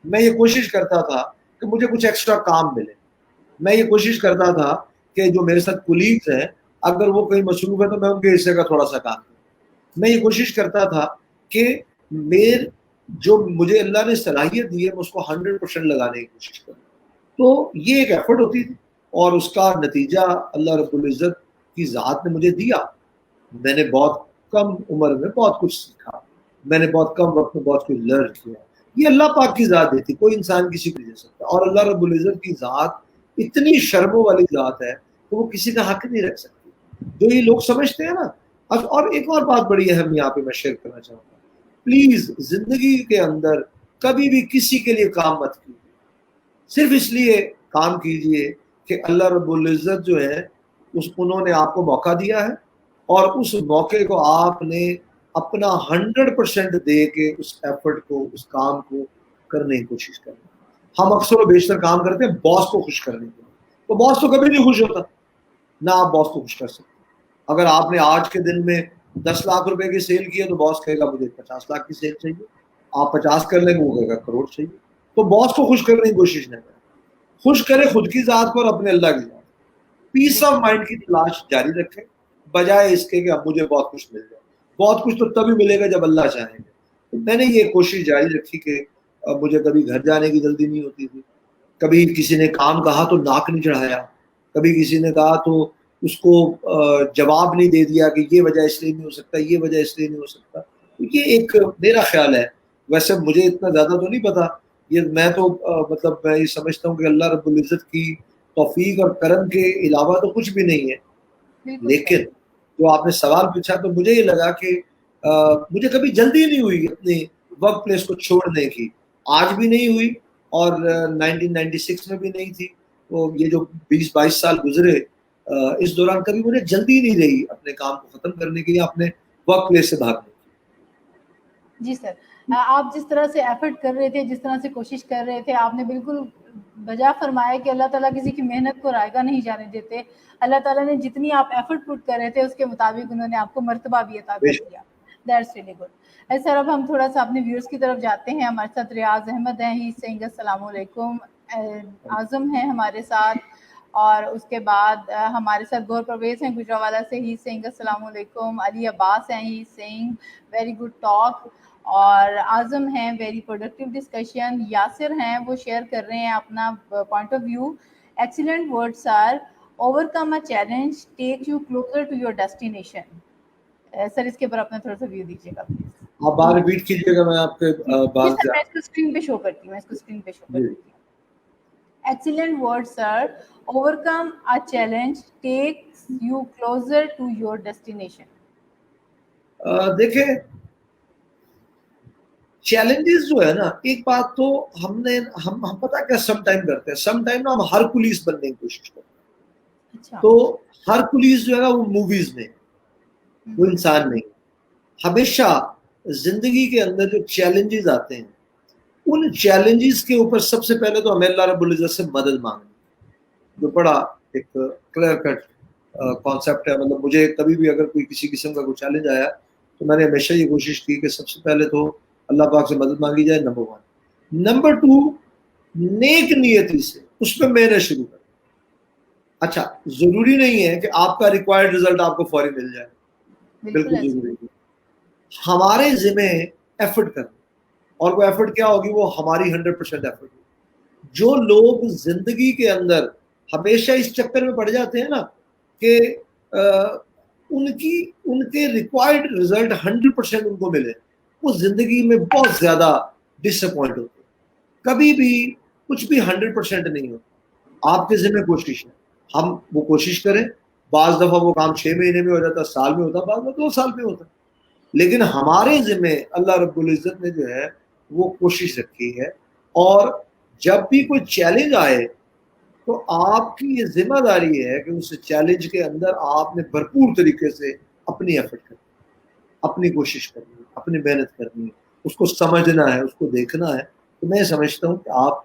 B: میں یہ کوشش کرتا تھا کہ مجھے کچھ ایکسٹرا کام ملے. میں یہ کوشش کرتا تھا کہ جو میرے ساتھ کولیگز ہیں اگر وہ کہیں مصروف ہے تو میں ان کے حصے کا تھوڑا سا کام کروں. میں یہ کوشش کرتا تھا کہ جو مجھے اللہ نے صلاحیت دی ہے میں اس کو 100% لگانے کی کوشش کروں. تو یہ ایک ایفرٹ ہوتی تھی, اور اس کا نتیجہ اللہ رب العزت کی ذات نے مجھے دیا. میں نے بہت کم عمر میں بہت کچھ سیکھا, میں نے بہت کم وقت میں بہت کچھ لرن کیا. یہ اللہ پاک کی ذات دیتی, کوئی انسان کسی کو نہیں دے سکتا. اور اللہ رب العزت کی ذات اتنی شرموں والی ذات ہے کہ وہ کسی کا حق نہیں رکھ سکتی, جو یہ لوگ سمجھتے ہیں نا. اور ایک اور بات بڑی اہم یہاں پہ میں شیئر کرنا چاہوں گا, پلیز زندگی کے اندر کبھی بھی کسی کے لیے کام مت کیجیے. صرف اس لیے کام کیجیے کہ اللہ رب العزت جو ہے انہوں نے آپ کو موقع دیا ہے, اور اس موقع کو آپ نے اپنا 100% دے کے اس ایفرٹ کو, اس کام کو کرنے کی کوشش کریں. ہم اکثر و بیشتر کام کرتے ہیں باس کو خوش کرنے کے لیے, تو باس تو کبھی نہیں خوش ہوتا, نہ آپ باس کو خوش کر سکتے. اگر آپ نے آج کے دن میں 10 لاکھ روپے کی سیل کی ہے تو باس کہے گا مجھے 50 لاکھ کی سیل چاہیے. آپ 50 کر لیں گے, وہ کہے گا کروڑ چاہیے. تو باس کو خوش کرنے کی کوشش نہ کریں, خوش کرے خود کی ذات کو اور اپنے اللہ کی ذات. پیس آف مائنڈ کی تلاش جاری رکھیں بجائے اس کے کہ اب مجھے بہت کچھ مل جائے. بہت کچھ تو تبھی ملے گا جب اللہ چاہیں گے. تو میں نے یہ کوشش جاری رکھی کہ مجھے کبھی گھر جانے کی جلدی نہیں ہوتی تھی, کبھی کسی نے کام کہا تو ناک نہیں چڑھایا, کبھی کسی نے کہا تو اس کو جواب نہیں دے دیا کہ یہ وجہ اس لیے نہیں ہو سکتا, یہ وجہ اس لیے نہیں ہو سکتا. یہ ایک میرا خیال ہے, ویسے مجھے اتنا زیادہ تو نہیں پتا, یہ میں تو مطلب میں یہ سمجھتا ہوں کہ اللہ رب العزت کی توفیق اور کرم کے علاوہ تو کچھ بھی نہیں ہے. لیکن جو آپ نے سوال پوچھا تو مجھے یہ لگا کہ مجھے کبھی جلدی نہیں ہوئی اپنے ورک پلیس کو چھوڑنے کی, آج بھی نہیں ہوئی, اور 1996 میں بھی نہیں تھی. تو یہ جو 20-22 سال گزرے اس دوران کبھی مجھے جلدی نہیں رہی اپنے کام کو ختم کرنے کے یا اپنے ورک پلیس سے بھاگنے کی.
A: جی سر, آپ جس طرح سے ایفرٹ کر رہے تھے, جس طرح سے کوشش کر رہے تھے, آپ نے بالکل بجا فرمایا کہ اللہ تعالیٰ کسی کی محنت کو رائگاں نہیں جانے دیتے. اللہ تعالیٰ نے جتنی آپ ایفرٹ پٹ کر رہے تھے اس کے مطابق انہوں نے آپ کو مرتبہ بھی عطا کر دیا. That's really good. سر اب ہم تھوڑا سا اپنے ویورز کی طرف جاتے ہیں. ہمارے ساتھ ریاض احمد ہیں, ہی سینگ السلام علیکم. اعظم ہیں ہمارے ساتھ, اور اس کے بعد ہمارے ساتھ گور پرویز ہیں گجرانوالہ سے, ہی سینگ السلام علیکم. علی عباس ہیں, ہی سینگ ویری گڈ ٹاک. اور اعظم ہیں ویری پروڈکٹیو ڈسکشن. یاسر ہیں, وہ شیئر کر رہے ہیں اپنا point of view. Excellent words are overcome a challenge take you closer to your destination. Sir اس کے اوپر اپنا تھوڑا سا ویو دیجیے گا پلیز.
B: آپ بار ریپیٹ کیجیے گا, میں آپ کے
A: میں اس کو اسکرین پہ شو کرتی ہوں, Excellent words, sir. Overcome a challenge takes you closer to your destination.
B: دیکھیں چیلنجز جو ہے نا, ایک بات تو ہم پتہ کیا سم ٹائم کرتے ہیں, سم ٹائم نا ہم ہر پولیس بننے کی کوشش کرتے ہیں. تو ہر پولیس جو ہے نا وہ موویز میں, وہ انسان نہیں. ہمیشہ زندگی کے اندر جو چیلنجز آتے ہیں ان چیلنجز کے اوپر سب سے پہلے تو ہمیں اللہ رب العزت سے مدد مانگنی, جو بڑا ایک کلیئر کٹ کانسیپٹ ہے. مطلب مجھے کبھی بھی اگر کوئی کسی قسم کا کوئی چیلنج آیا تو میں نے ہمیشہ یہ کوشش کی کہ سب سے پہلے تو اللہ پاک سے مدد مانگی جائے, نمبر 1. نمبر 2, نیک نیتی سے اس پہ محنت شروع کریں. اچھا, ضروری نہیں ہے کہ آپ کا ریکوائرڈ رزلٹ آپ کو فوری مل جائے, بالکل ضروری نہیں. ہمارے ذمہ ایفرٹ کرنا, اور وہ ایفرٹ کیا ہوگی, وہ ہماری 100% ایفرٹ ہوگی. جو لوگ زندگی کے اندر ہمیشہ اس چکر میں پڑ جاتے ہیں نا کہ ان کے ریکوائرڈ رزلٹ 100% ان کو ملے, وہ زندگی میں بہت زیادہ ڈس اپوائنٹ ہوتے ہیں. کبھی بھی کچھ بھی 100% نہیں ہوتا. آپ کے ذمہ کوشش ہے, ہم وہ کوشش کریں. بعض دفعہ وہ کام 6 مہینے میں ہو جاتا, سال میں ہوتا, بعض میں 2 سال میں ہوتا. لیکن ہمارے ذمہ اللہ رب العزت نے جو ہے وہ کوشش رکھی ہے. اور جب بھی کوئی چیلنج آئے تو آپ کی یہ ذمہ داری ہے کہ اس چیلنج کے اندر آپ نے بھرپور طریقے سے اپنی ایفرٹ کرنی, اپنی کوشش کرنی, اپنی محنت کرنی, اس کو سمجھنا ہے, اس کو دیکھنا ہے. تو میں سمجھتا ہوں کہ آپ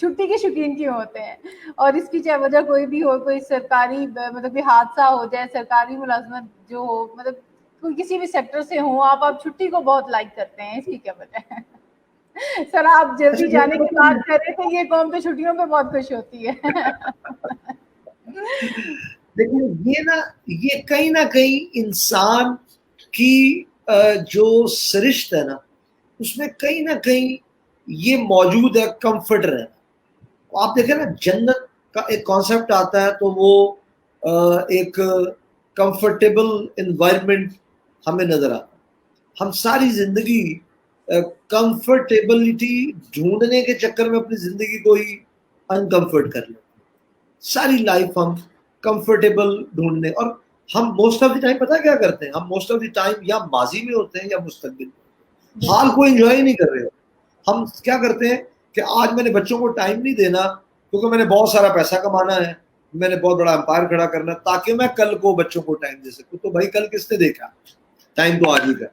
A: چھٹی کے شوقین کیوں ہوتے ہیں, اور اس کی چاہے وجہ کوئی بھی ہو, کوئی سرکاری مطلب کہ حادثہ ہو جائے, سرکاری ملازمت جو ہو, مطلب کوئی کسی بھی سیکٹر سے ہوں, آپ چھٹی کو بہت لائک کرتے ہیں, اس کی کیا وجہ ہے؟ سر آپ
B: اچھا
A: جلدی
B: یہ
A: جانے کی بات کر رہے تھے, یہ قوم تو چھٹیوں پہ بہت خوش ہوتی ہے.
B: دیکھیے یہ کہیں نہ کہیں انسان کی جو سرشت ہے نا, اس میں کہیں نہ کہیں یہ موجود ہے, کمفرٹ رہنا. آپ دیکھیں نا, جنت کا ایک کانسیپٹ آتا ہے تو وہ ایک کمفرٹیبل انوائرمنٹ ہمیں نظر آتا ہے. ہم ساری زندگی کمفرٹیبلٹی ڈھونڈنے کے چکر میں اپنی زندگی کو ہی انکمفرٹ کر لیتے. ساری لائف ہم کمفرٹیبل ڈھونڈنے, اور ہم موسٹ آف دی ٹائم پتہ کیا کرتے ہیں, ہم موسٹ آف دی ٹائم یا ماضی میں ہوتے ہیں یا مستقبل میں, حال کو انجوائے ہی نہیں کر رہے. ہم کیا کرتے ہیں کہ آج میں نے بچوں کو ٹائم نہیں دینا کیونکہ میں نے بہت سارا پیسہ کمانا ہے, میں نے بہت بڑا امپائر کھڑا کرنا ہے تاکہ میں کل کو بچوں کو ٹائم دے سکوں. تو بھائی کل کس نے دیکھا, ٹائم تو آج ہی کا.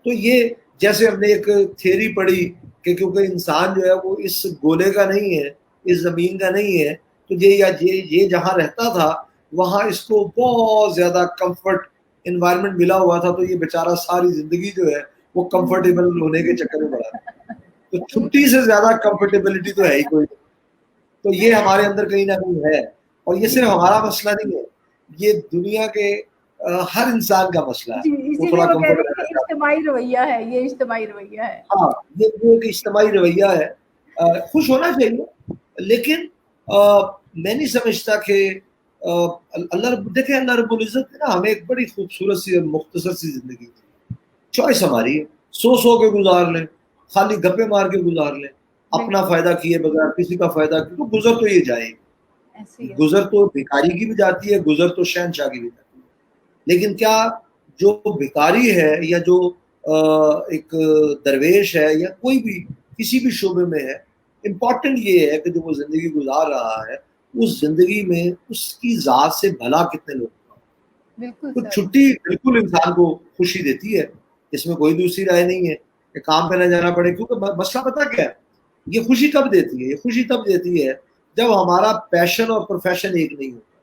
B: تو یہ جیسے ہم نے ایک تھیوری پڑھی کہ کیونکہ انسان جو ہے وہ اس گولے کا نہیں ہے, اس زمین کا نہیں ہے, تو یہ جہاں رہتا تھا وہاں اس کو بہت زیادہ کمفرٹ انوائرمنٹ ملا ہوا تھا, تو یہ بیچارہ ساری زندگی جو ہے وہ کمفرٹیبل ہونے کے چکر میں پڑا. تو چھٹی سے زیادہ کمفرٹیبلٹی تو ہے ہی کوئی. تو یہ ہمارے اندر کہیں نہ کہیں ہے, اور یہ صرف ہمارا مسئلہ نہیں ہے, یہ دنیا کے ہر انسان کا مسئلہ ہے.
A: جی,
B: وہ
A: اسی لیے
B: تھوڑا
A: وہ کہہ
B: کمفرٹ
A: رہے ہیں کہ اجتماعی رویہ ہے, یہ اجتماعی رویہ ہے.
B: ہاں, یہ ایک اجتماعی رویہ ہے. خوش ہونا چاہیے, لیکن میں نہیں سمجھتا کہ اللہ رب العزت نے نا ہمیں ایک بڑی خوبصورت سی اور مختصر سی زندگی دی. چوائس ہماری ہے, سو کے گزار لیں, خالی گپے مار کے گزار لیں, اپنا فائدہ کیے بغیر کسی کا فائدہ کیے, تو گزر تو یہ جائے گی. گزر تو بھکاری کی بھی جاتی ہے, گزر تو شہنشاہ کی بھی جاتی ہے. لیکن کیا جو بھکاری ہے یا جو ایک درویش ہے یا کوئی بھی کسی بھی شعبے میں ہے, امپورٹنٹ یہ ہے کہ جو وہ زندگی گزار رہا ہے اس زندگی میں اس کی ذات سے بھلا کتنے لوگ. تو چھٹی بالکل انسان کو خوشی دیتی ہے, اس میں کوئی دوسری رائے نہیں ہے کہ کام پہ نہ جانا پڑے. کیونکہ مسئلہ پتہ کیا ہے, یہ خوشی کب دیتی ہے, یہ خوشی تب دیتی ہے جب ہمارا پیشن اور پروفیشن ایک نہیں ہوتا,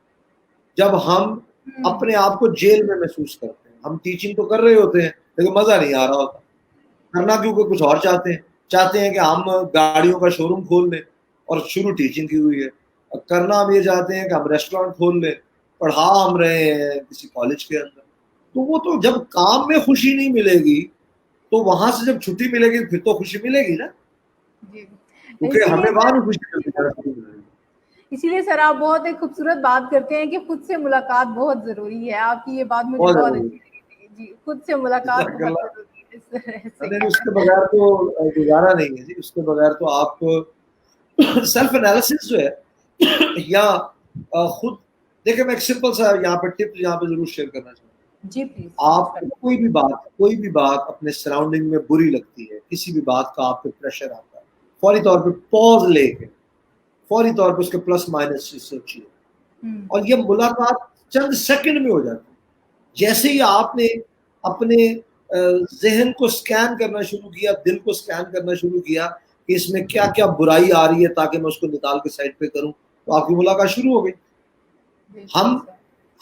B: جب ہم اپنے آپ کو جیل میں محسوس کرتے ہیں. ہم ٹیچنگ تو کر رہے ہوتے ہیں لیکن مزہ نہیں آ رہا ہوتا, کرنا کیونکہ کچھ اور چاہتے ہیں کہ ہم گاڑیوں کا شو روم کھول لیں, اور شروع ٹیچنگ کی ہوئی ہے. کرنا ہم یہ چاہتے ہیں کہ ہم ریسٹورینٹ کھول لیں, پڑھا ہم رہے ہیں کسی کالج کے اندر. تو وہ تو جب کام میں خوشی نہیں ملے گی تو وہاں سے جب چھٹی ملے گی پھر تو خوشی ملے گی نا, کیونکہ ہمیں وہاں نہیں خوشی ملتی.
A: اسی لیے سر آپ بہت ایک خوبصورت بات کرتے ہیں کہ خود سے ملاقات بہت ضروری ہے. آپ کی یہ بات مجھے بہت اچھی لگی. جی, خود سے ملاقات بہت ضروری ہے.
B: اس کے بغیر تو گزارا نہیں ہے جی, اس کے بغیر تو آپ سیلف انالیسس جو ہے یا خود دیکھیں. میں ایک سمپل سا یہاں پہ ٹپ یہاں پہ ضرور شیئر کرنا چاہوں گا.
A: جی پلیز.
B: آپ کوئی بھی بات اپنے سراؤنڈنگ میں بری لگتی ہے, کسی بھی بات کا آپ پہ پریشر آتا ہے, فوری طور پہ پوز لے کے فوری طور پہ اس کے پلس مائنس سوچیے, اور یہ ملاقات چند سیکنڈ میں ہو جاتی ہے. جیسے ہی آپ نے اپنے ذہن کو سکین کرنا شروع کیا, دل کو سکین کرنا شروع کیا کہ اس میں کیا کیا برائی آ رہی ہے تاکہ میں اس کو نکال کے سائڈ پہ کروں, تو آپ کی ملاقات شروع ہو گئی.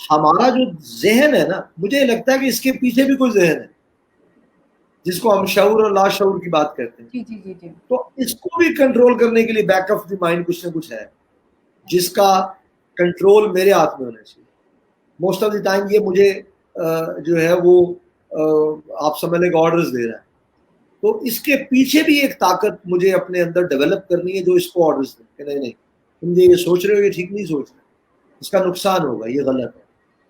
B: ہمارا جو ذہن ہے نا, مجھے لگتا ہے کہ اس کے پیچھے بھی کوئی ذہن ہے جس کو ہم شعور اور لا شعور کی بات کرتے ہیں.
A: جی.
B: تو اس کو بھی کنٹرول کرنے کے لیے بیک آف دی مائنڈ کچھ نہ کچھ ہے جس کا کنٹرول میرے ہاتھ میں ہونا چاہیے. موسٹ آف دی ٹائم یہ مجھے جو ہے وہ آپ سمجھ لیں کہ آرڈرز دے رہا ہے, تو اس کے پیچھے بھی ایک طاقت مجھے اپنے اندر ڈیولپ کرنی ہے جو اس کو آرڈرز دے کہ نہیں تم یہ سوچ رہے ہو, یہ ٹھیک نہیں سوچ رہے, اس کا نقصان ہوگا, یہ غلط ہے.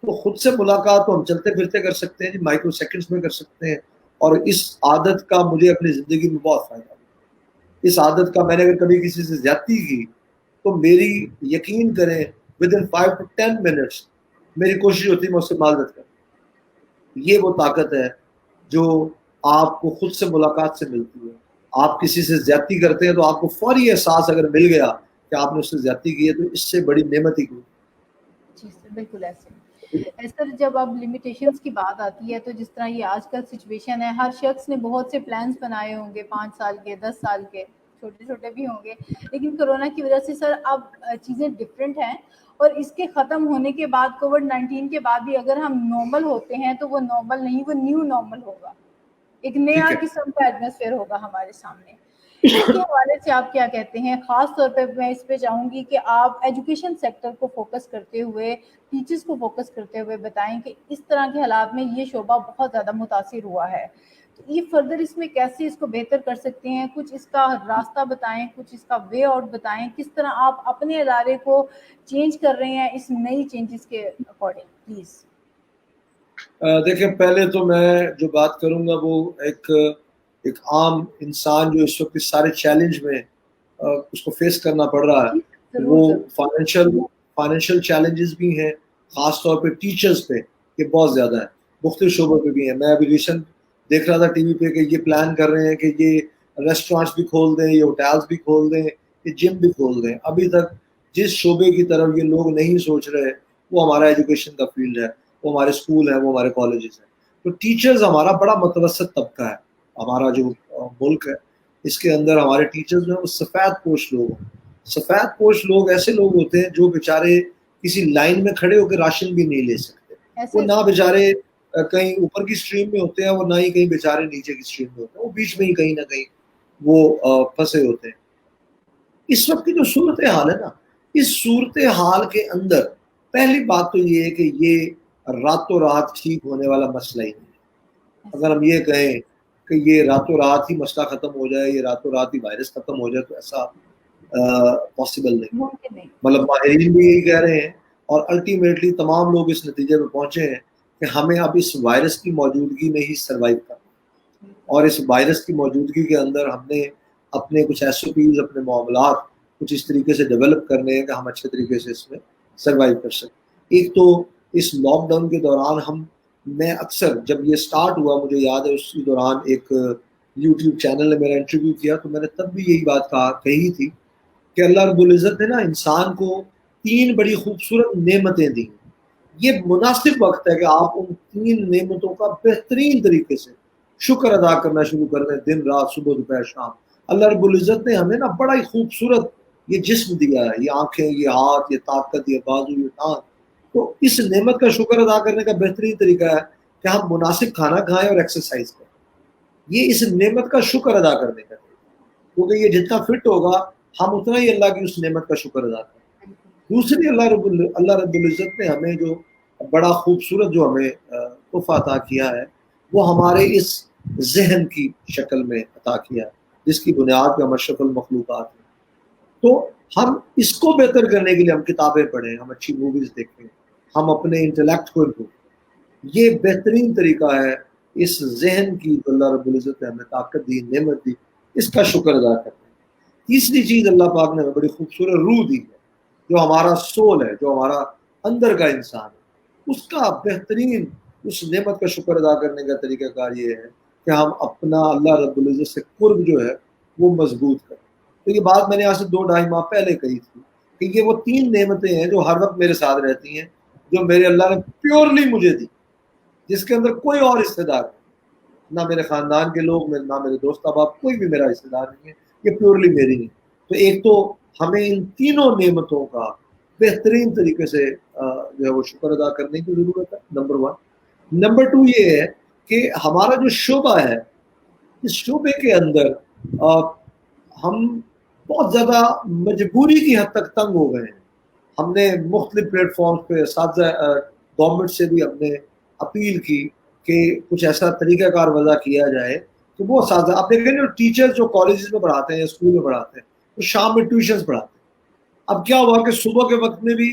B: تو خود سے ملاقات تو ہم چلتے پھرتے کر سکتے ہیں جی, مائکرو سیکنڈز میں کر سکتے ہیں, اور اس عادت کا مجھے اپنی زندگی میں بہت فائدہ ہے. اس عادت کا میں نے اگر کبھی کسی سے زیادتی کی تو میری یقین کریں ودن 5 to 10 minutes میری کوشش ہوتی ہے میں اس سے معذرت کروں. یہ وہ طاقت ہے جو آپ کو خود سے ملاقات سے ملتی ہے. آپ کسی سے زیادتی کرتے ہیں تو آپ کو فوری احساس اگر مل گیا کہ آپ نے اس سے زیادتی کی ہے تو اس سے بڑی نعمت ہی کوئی.
A: جی سر, بالکل ایسے جب اب لمیٹیشنز کی بات آتی ہے تو جس طرح یہ آج کل سچویشن ہے, ہر شخص نے بہت سے پلانز بنائے ہوں گے 5 سال کے, 10 سال کے, چھوٹے چھوٹے بھی ہوں گے, لیکن کورونا کی وجہ سے سر اب چیزیں ڈفرینٹ ہیں, اور اس کے ختم ہونے کے بعد کووڈ-19 کے بعد بھی اگر ہم نارمل ہوتے ہیں تو وہ نارمل نہیں, وہ نیو نارمل ہوگا, ایک نیا قسم کا ایٹماسفیئر ہوگا ہمارے سامنے. اس کے حوالے سے آپ کیا کہتے ہیں؟ خاص طور پہ میں اس پہ چاہوں گی کہ آپ ایجوکیشن سیکٹر کو فوکس کرتے ہوئے, ٹیچرز کو فوکس کرتے ہوئے بتائیں کہ اس طرح کے حالات میں یہ شعبہ بہت زیادہ متاثر ہوا ہے, تو یہ فردر اس میں کیسے اس کو بہتر کر سکتے ہیں؟ کچھ اس کا راستہ بتائیں, کچھ اس کا وے آؤٹ بتائیں, کس طرح آپ اپنے ادارے کو چینج کر رہے ہیں اس نئی چینجز کے اکارڈنگ پلیز.
B: دیکھیں, پہلے تو میں جو بات کروں گا وہ ایک عام انسان جو اس وقت سارے چیلنج میں اس کو فیس کرنا پڑ رہا ہے, وہ فائنینشیل چیلنجز بھی ہیں, خاص طور پہ ٹیچرز پہ یہ بہت زیادہ ہے, مختلف شعبوں پہ بھی ہیں. میں ابھی ریسنٹ دیکھ رہا تھا ٹی وی پہ کہ یہ پلان کر رہے ہیں کہ یہ ریسٹورانٹس بھی کھول دیں, یہ ہوٹلس بھی کھول دیں, یہ جم بھی کھول دیں. ابھی تک جس شعبے کی طرف یہ لوگ نہیں سوچ رہے وہ ہمارا ایجوکیشن کا فیلڈ ہے, وہ ہمارے اسکول ہیں, وہ ہمارے کالجز ہیں. تو ٹیچرز ہمارا بڑا متوسط طبقہ ہے. ہمارا جو ملک ہے اس کے اندر ہمارے ٹیچرز جو ہیں وہ سفید پوش لوگ ہیں. سفید پوش لوگ ایسے لوگ ہوتے ہیں جو بیچارے کسی لائن میں کھڑے ہو کے راشن بھی نہیں لے سکتے. وہ نہ بیچارے کہیں اوپر کی اسٹریم میں ہوتے ہیں, وہ نہ ہی کہیں بیچارے نیچے کی اسٹریم میں ہوتے ہیں, وہ بیچ میں ہی کہیں نہ کہیں وہ پھنسے ہوتے ہیں. اس وقت کی جو صورتحال ہے نا, اس صورتحال کے اندر پہلی بات تو یہ ہے کہ یہ راتوں رات ٹھیک ہونے والا مسئلہ ہی نہیں ہے. اگر ہم یہ کہیں کہ یہ راتوں رات ہی مسئلہ ختم ہو جائے, یہ راتوں رات ہی وائرس ختم ہو جائے, تو ایسا پاسبل نہیں. مطلب ماہرین بھی یہی کہہ رہے ہیں, اور الٹیمیٹلی تمام لوگ اس نتیجے پہ پہنچے ہیں کہ ہمیں اب اس وائرس کی موجودگی میں ہی سروائیو کرنا, اور اس وائرس کی موجودگی کے اندر ہم نے اپنے کچھ ایس او پیز, اپنے معاملات کچھ اس طریقے سے ڈیولپ کرنے ہیں کہ ہم اچھے طریقے سے اس میں سروائیو کر سکیں. ایک تو اس لاک ڈاؤن کے دوران میں اکثر جب یہ سٹارٹ ہوا, مجھے یاد ہے اس دوران ایک یوٹیوب چینل نے میرا انٹرویو کیا, تو میں نے تب بھی یہی بات کہی تھی کہ اللہ رب العزت نے نا انسان کو 3 بڑی خوبصورت نعمتیں دی. یہ مناسب وقت ہے کہ آپ ان 3 نعمتوں کا بہترین طریقے سے شکر ادا کرنا شروع کر دیں, دن رات, صبح دوپہر شام. اللہ رب العزت نے ہمیں نا بڑا ہی خوبصورت یہ جسم دیا ہے, یہ آنکھیں, یہ ہاتھ, یہ طاقت, یہ بازو, یہ ٹانگ. تو اس نعمت کا شکر ادا کرنے کا بہترین طریقہ ہے کہ ہم مناسب کھانا کھائیں اور ایکسرسائز کریں. یہ اس نعمت کا شکر ادا کرنے کا طریقہ, کیونکہ یہ جتنا فٹ ہوگا ہم اتنا ہی اللہ کی اس نعمت کا شکر ادا کریں. دوسری اللہ رب العزت نے ہمیں جو بڑا خوبصورت جو ہمیں تحفہ عطا کیا ہے وہ ہمارے اس ذہن کی شکل میں عطا کیا ہے, جس کی بنیاد پہ ہم اشرف المخلوقات ہیں. تو ہم اس کو بہتر کرنے کے لیے ہم کتابیں پڑھیں, ہم اچھی موویز دیکھیں, ہم اپنے انٹلیکٹ کو امپروو. یہ بہترین طریقہ ہے اس ذہن کی جو اللہ رب العزت نے ہمیں طاقت دی, نعمت دی, اس کا شکر ادا کرتے ہیں. تیسری چیز اللہ پاک نے ہمیں بڑی خوبصورت روح دی ہے, جو ہمارا سول ہے, جو ہمارا اندر کا انسان ہے. اس کا بہترین اس نعمت کا شکر ادا کرنے کا طریقہ کار یہ ہے کہ ہم اپنا اللہ رب العزت سے قرب جو ہے وہ مضبوط کریں. تو یہ بات میں نے آج سے 2-2.5 ماہ پہلے کہی تھی کہ یہ وہ 3 نعمتیں ہیں جو ہر وقت میرے ساتھ رہتی ہیں, جو میرے اللہ نے پیورلی مجھے دی, جس کے اندر کوئی اور حصے دار نہیں, نہ میرے خاندان کے لوگ, نہ میرے دوست احباب, کوئی بھی میرا حصے دار نہیں ہے, یہ پیورلی میری ہے. تو ایک تو ہمیں ان تینوں نعمتوں کا بہترین طریقے سے جو ہے وہ شکر ادا کرنے کی ضرورت ہے, نمبر 1. نمبر 2 یہ ہے کہ ہمارا جو شعبہ ہے, اس شعبے کے اندر ہم بہت زیادہ مجبوری کی حد تک تنگ ہو گئے ہیں. ہم نے مختلف پلیٹ فارمز پہ اساتذہ گورنمنٹ سے بھی ہم نے اپیل کی کہ کچھ ایسا طریقہ کار وضع کیا جائے کہ وہ اساتذہ, آپ دیکھیں جو ٹیچر جو کالجز میں پڑھاتے ہیں, اسکول میں پڑھاتے ہیں, وہ شام میں ٹیوشنز پڑھاتے ہیں. اب کیا ہوا کہ صبح کے وقت میں بھی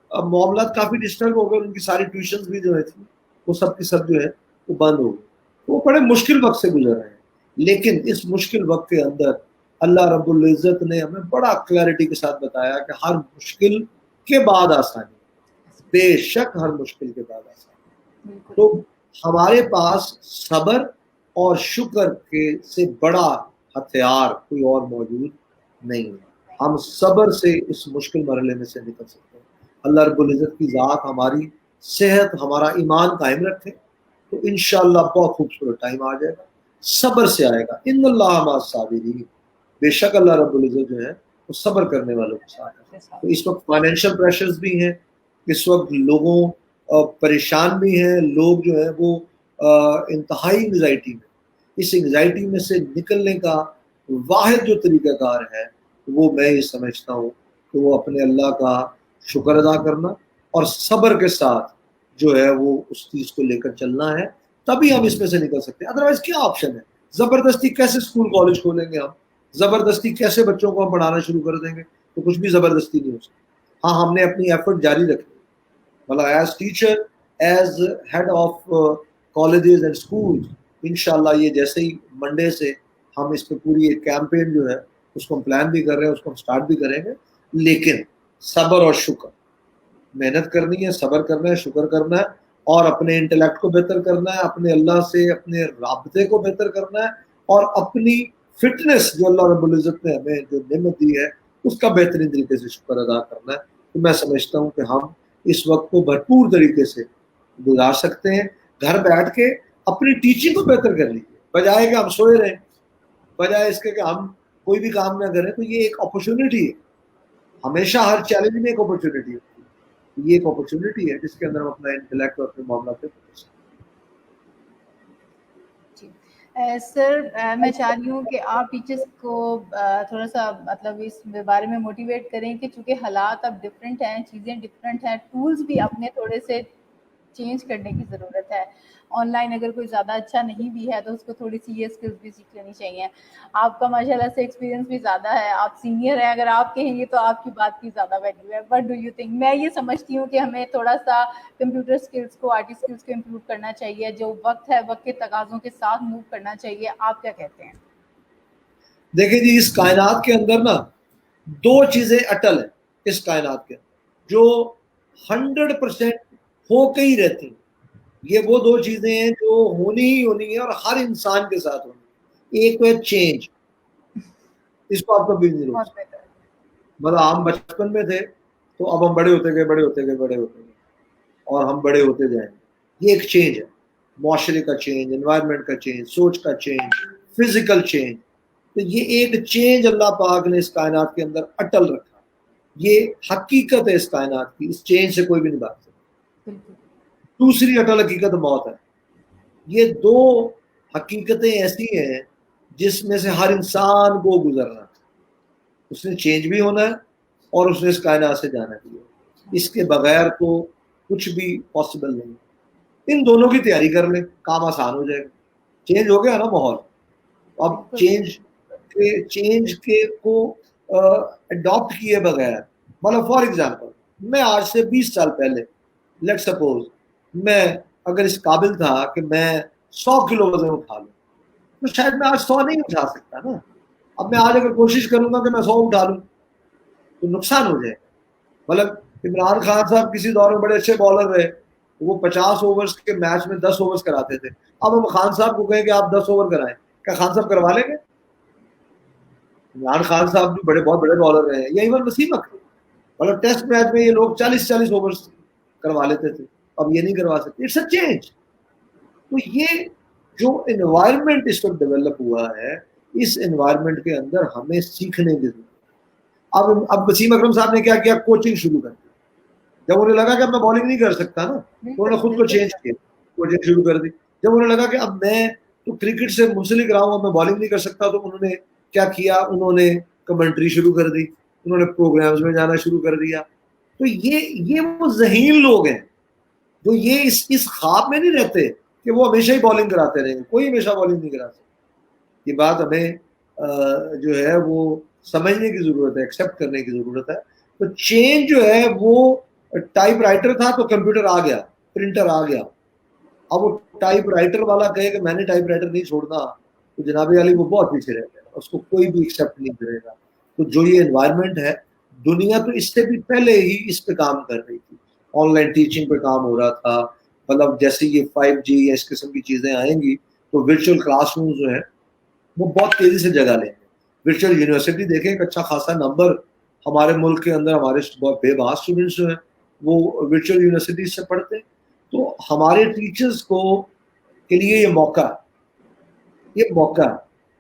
B: معاملات کافی ڈسٹرب ہو گئے, ان کی ساری ٹیوشنز بھی جو ہے تھی وہ سب کی سب جو ہے وہ بند ہو گئی. وہ بڑے مشکل وقت سے گزر رہے ہیں, لیکن اس مشکل وقت کے اندر اللہ رب العزت نے ہمیں بڑا کلیئرٹی کے ساتھ بتایا کہ ہر مشکل کے بعد آسانی, بے شک ہر مشکل کے بعد آسانی. تو ہمارے پاس صبر اور شکر کے سے بڑا ہتھیار کوئی اور موجود نہیں ہے. ہم صبر سے اس مشکل مرحلے میں سے نکل سکتے ہیں. اللہ رب العزت کی ذات ہماری صحت, ہمارا ایمان قائم رکھے تو انشاءاللہ بہت خوبصورت ٹائم آ جائے گا. صبر سے آئے گا, ان اللہ مع الصابرین. بے شک اللہ رب العزت جو ہے وہ صبر کرنے والوں کے ساتھ ہے. تو اس وقت فائنینشیل پریشرز بھی ہیں, اس وقت لوگوں پریشان بھی ہیں, لوگ جو ہے وہ انتہائی انگزائٹی میں. اس انگزائٹی میں سے نکلنے کا واحد جو طریقہ کار ہے وہ میں یہ سمجھتا ہوں کہ وہ اپنے اللہ کا شکر ادا کرنا اور صبر کے ساتھ جو ہے وہ اس چیز کو لے کر چلنا ہے, تبھی ہم اس میں سے نکل سکتے ہیں. ادروائز کیا آپشن ہے؟ زبردستی کیسے اسکول کالج کھولیں گے ہم؟ زبردستی کیسے بچوں کو ہم پڑھانا شروع کر دیں گے؟ تو کچھ بھی زبردستی نہیں ہو سکتی. ہاں, ہم نے اپنی ایفرٹ جاری رکھنی, مطلب as teacher, as head of colleges and school, انشاءاللہ یہ جیسے ہی منڈے سے ہم اس پہ پوری ایک کیمپین جو ہے اس کو ہم پلان بھی کر رہے ہیں, اس کو ہم سٹارٹ بھی کریں گے. لیکن صبر اور شکر, محنت کرنی ہے, صبر کرنا ہے, شکر کرنا ہے, اور اپنے انٹلیکٹ کو بہتر کرنا ہے, اپنے اللہ سے اپنے رابطے کو بہتر کرنا ہے, اور اپنی فٹنس جو اللہ رب العزت نے ہمیں جو نعمت دی ہے اس کا بہترین طریقے سے شکر ادا کرنا ہے. تو میں سمجھتا ہوں کہ ہم اس وقت کو بھرپور طریقے سے گزار سکتے ہیں گھر بیٹھ کے. اپنی ٹیچنگ کو بہتر کر لیجیے, بجائے کہ ہم سوئے رہیں, بجائے اس کے کہ ہم کوئی بھی کام نہ کریں. تو یہ ایک اپرچونٹی ہے, ہمیشہ ہر چیلنج میں ایک اپرچونٹی ہے. یہ ایک اپرچونٹی ہے جس کے اندر ہم اپنا انٹلیکٹ اور اپنے معاملات پہ فوکس کریں.
A: سر میں چاہ رہی ہوں کہ آپ ٹیچرس کو تھوڑا سا مطلب اس بارے میں موٹیویٹ کریں کہ چونکہ حالات اب ڈفرینٹ ہیں, چیزیں ڈفرینٹ ہیں, ٹولز بھی اپنے تھوڑے سے چینج کرنے کی ضرورت ہے. آن لائن اگر کوئی زیادہ اچھا نہیں بھی ہے تو اس کو تھوڑی سی یہ اسکلز بھی سیکھ لینی چاہیے. آپ کا ماشاء اللہ سے ایکسپیرینس بھی زیادہ ہے, آپ سینئر ہیں, اگر آپ کہیں گے تو آپ کی بات کی زیادہ ویلیو ہے. What do you think? میں یہ سمجھتی ہوں کہ ہمیں تھوڑا سا کمپیوٹر اسکلس کو, آئی ٹی اسکلس کو امپروو کرنا چاہیے, جو وقت ہے وقت کے تقاضوں کے ساتھ موو کرنا چاہیے. آپ کیا کہتے ہیں؟
B: دیکھیں جی, اس کائنات کے اندر نا دو چیزیں اٹل ہیں اس کائنات کے اندر جو 100% ہو کے ہی رہتی ہیں. یہ وہ دو چیزیں ہیں جو ہونی ہی ہونی ہے اور ہر انسان کے ساتھ ہونی ہے. ایک تو ہے چینج, اس کو آپ کبھی نہیں روک
A: بہت
B: سکتے.
A: بہتر.
B: مطلب ہم بچپن میں تھے تو اب ہم بڑے ہوتے گئے, بڑے ہوتے گئے, بڑے ہوتے گئے, اور ہم بڑے ہوتے جائیں. یہ ایک چینج ہے, معاشرے کا چینج, انوائرمنٹ کا چینج, سوچ کا چینج, فزیکل چینج. تو یہ ایک چینج اللہ پاک نے اس کائنات کے اندر اٹل رکھا. یہ حقیقت ہے اس کائنات کی, اس چینج سے کوئی بھی نہیں بھاگ سکتا. دوسری اٹل حقیقت موت ہے. یہ دو حقیقتیں ایسی ہیں جس میں سے ہر انسان کو گزرنا ہے. اس نے چینج بھی ہونا ہے اور اس نے اس کائنات سے جانا بھی ہے. اس کے بغیر تو کچھ بھی پاسبل نہیں. ان دونوں کی تیاری کر لیں, کام آسان ہو جائے گا. چینج ہو گیا نا ماحول, اب چینج کے کو اڈاپٹ کیے بغیر, مطلب فار ایگزامپل میں آج سے 20 سال پہلے لیٹ سپوز میں اگر اس قابل تھا کہ میں 100 کلو وزن اٹھا لوں تو شاید میں آج 100 نہیں اٹھا سکتا نا. اب میں آج اگر کوشش کروں گا کہ میں 100 اٹھا لوں تو نقصان ہو جائے. مطلب عمران خان صاحب کسی دور میں بڑے اچھے بالر رہے, وہ 50 اوورز کے میچ میں 10 اوورز کراتے تھے. اب ہم خان صاحب کو کہیں کہ آپ 10 اوور کرائیں, کیا خان صاحب کروا لیں گے؟ عمران خان صاحب بھی بہت بڑے بالر رہے ہیں, یا ایون وسیم اکرم, مطلب ٹیسٹ میچ میں یہ لوگ 40 اوورز کروا لیتے تھے, اب یہ نہیں کروا سکتے. It's a change. تو یہ جو انوائرمنٹ اس وقت ڈیولپ ہوا ہے, اس انوائرمنٹ کے اندر ہمیں سیکھنے کی ضرورت. اب وسیم اکرم صاحب نے کیا کیا, کوچنگ شروع کر دی. جب انہیں لگا کہ اب میں بالنگ نہیں کر سکتا نا تو انہوں نے خود کو چینج کیا, کوچنگ شروع کر دی. جب انہیں لگا کہ اب میں تو کرکٹ سے منسلک رہا ہوں, اب میں بالنگ نہیں کر سکتا, تو انہوں نے کیا کیا, انہوں نے کمنٹری شروع کر دی, انہوں نے پروگرامز میں جانا شروع کر دیا. تو یہ وہ ذہین لوگ ہیں جو یہ اس خواب میں نہیں رہتے کہ وہ ہمیشہ ہی بالنگ کراتے رہیں. کوئی ہمیشہ بالنگ نہیں کرا سکتا. یہ بات ہمیں جو ہے وہ سمجھنے کی ضرورت ہے, ایکسیپٹ کرنے کی ضرورت ہے. تو چینج جو ہے وہ ٹائپ رائٹر تھا تو کمپیوٹر آ گیا, پرنٹر آ گیا. اب وہ ٹائپ رائٹر والا کہے کہ میں نے ٹائپ رائٹر نہیں چھوڑنا تو جناب علی وہ بہت پیچھے رہ جائے گا, اس کو کوئی بھی ایکسیپٹ نہیں کرے گا. تو جو یہ انوائرمنٹ ہے, دنیا تو اس سے بھی پہلے ہی اس پہ کام کر رہی تھی, آن لائن ٹیچنگ پہ کام ہو رہا تھا. مطلب جیسے یہ 5G یا اس قسم کی چیزیں آئیں گی تو ورچوئل کلاس روم جو ہے وہ بہت تیزی سے جگہ لیں گے. ورچوئل یونیورسٹی دیکھیں, ایک اچھا خاصا نمبر ہمارے ملک کے اندر ہمارے بے بہا اسٹوڈنٹس جو ہیں وہ ورچوئل یونیورسٹی سے پڑھتے ہیں. تو ہمارے ٹیچرز کو کے لیے یہ موقع ہے.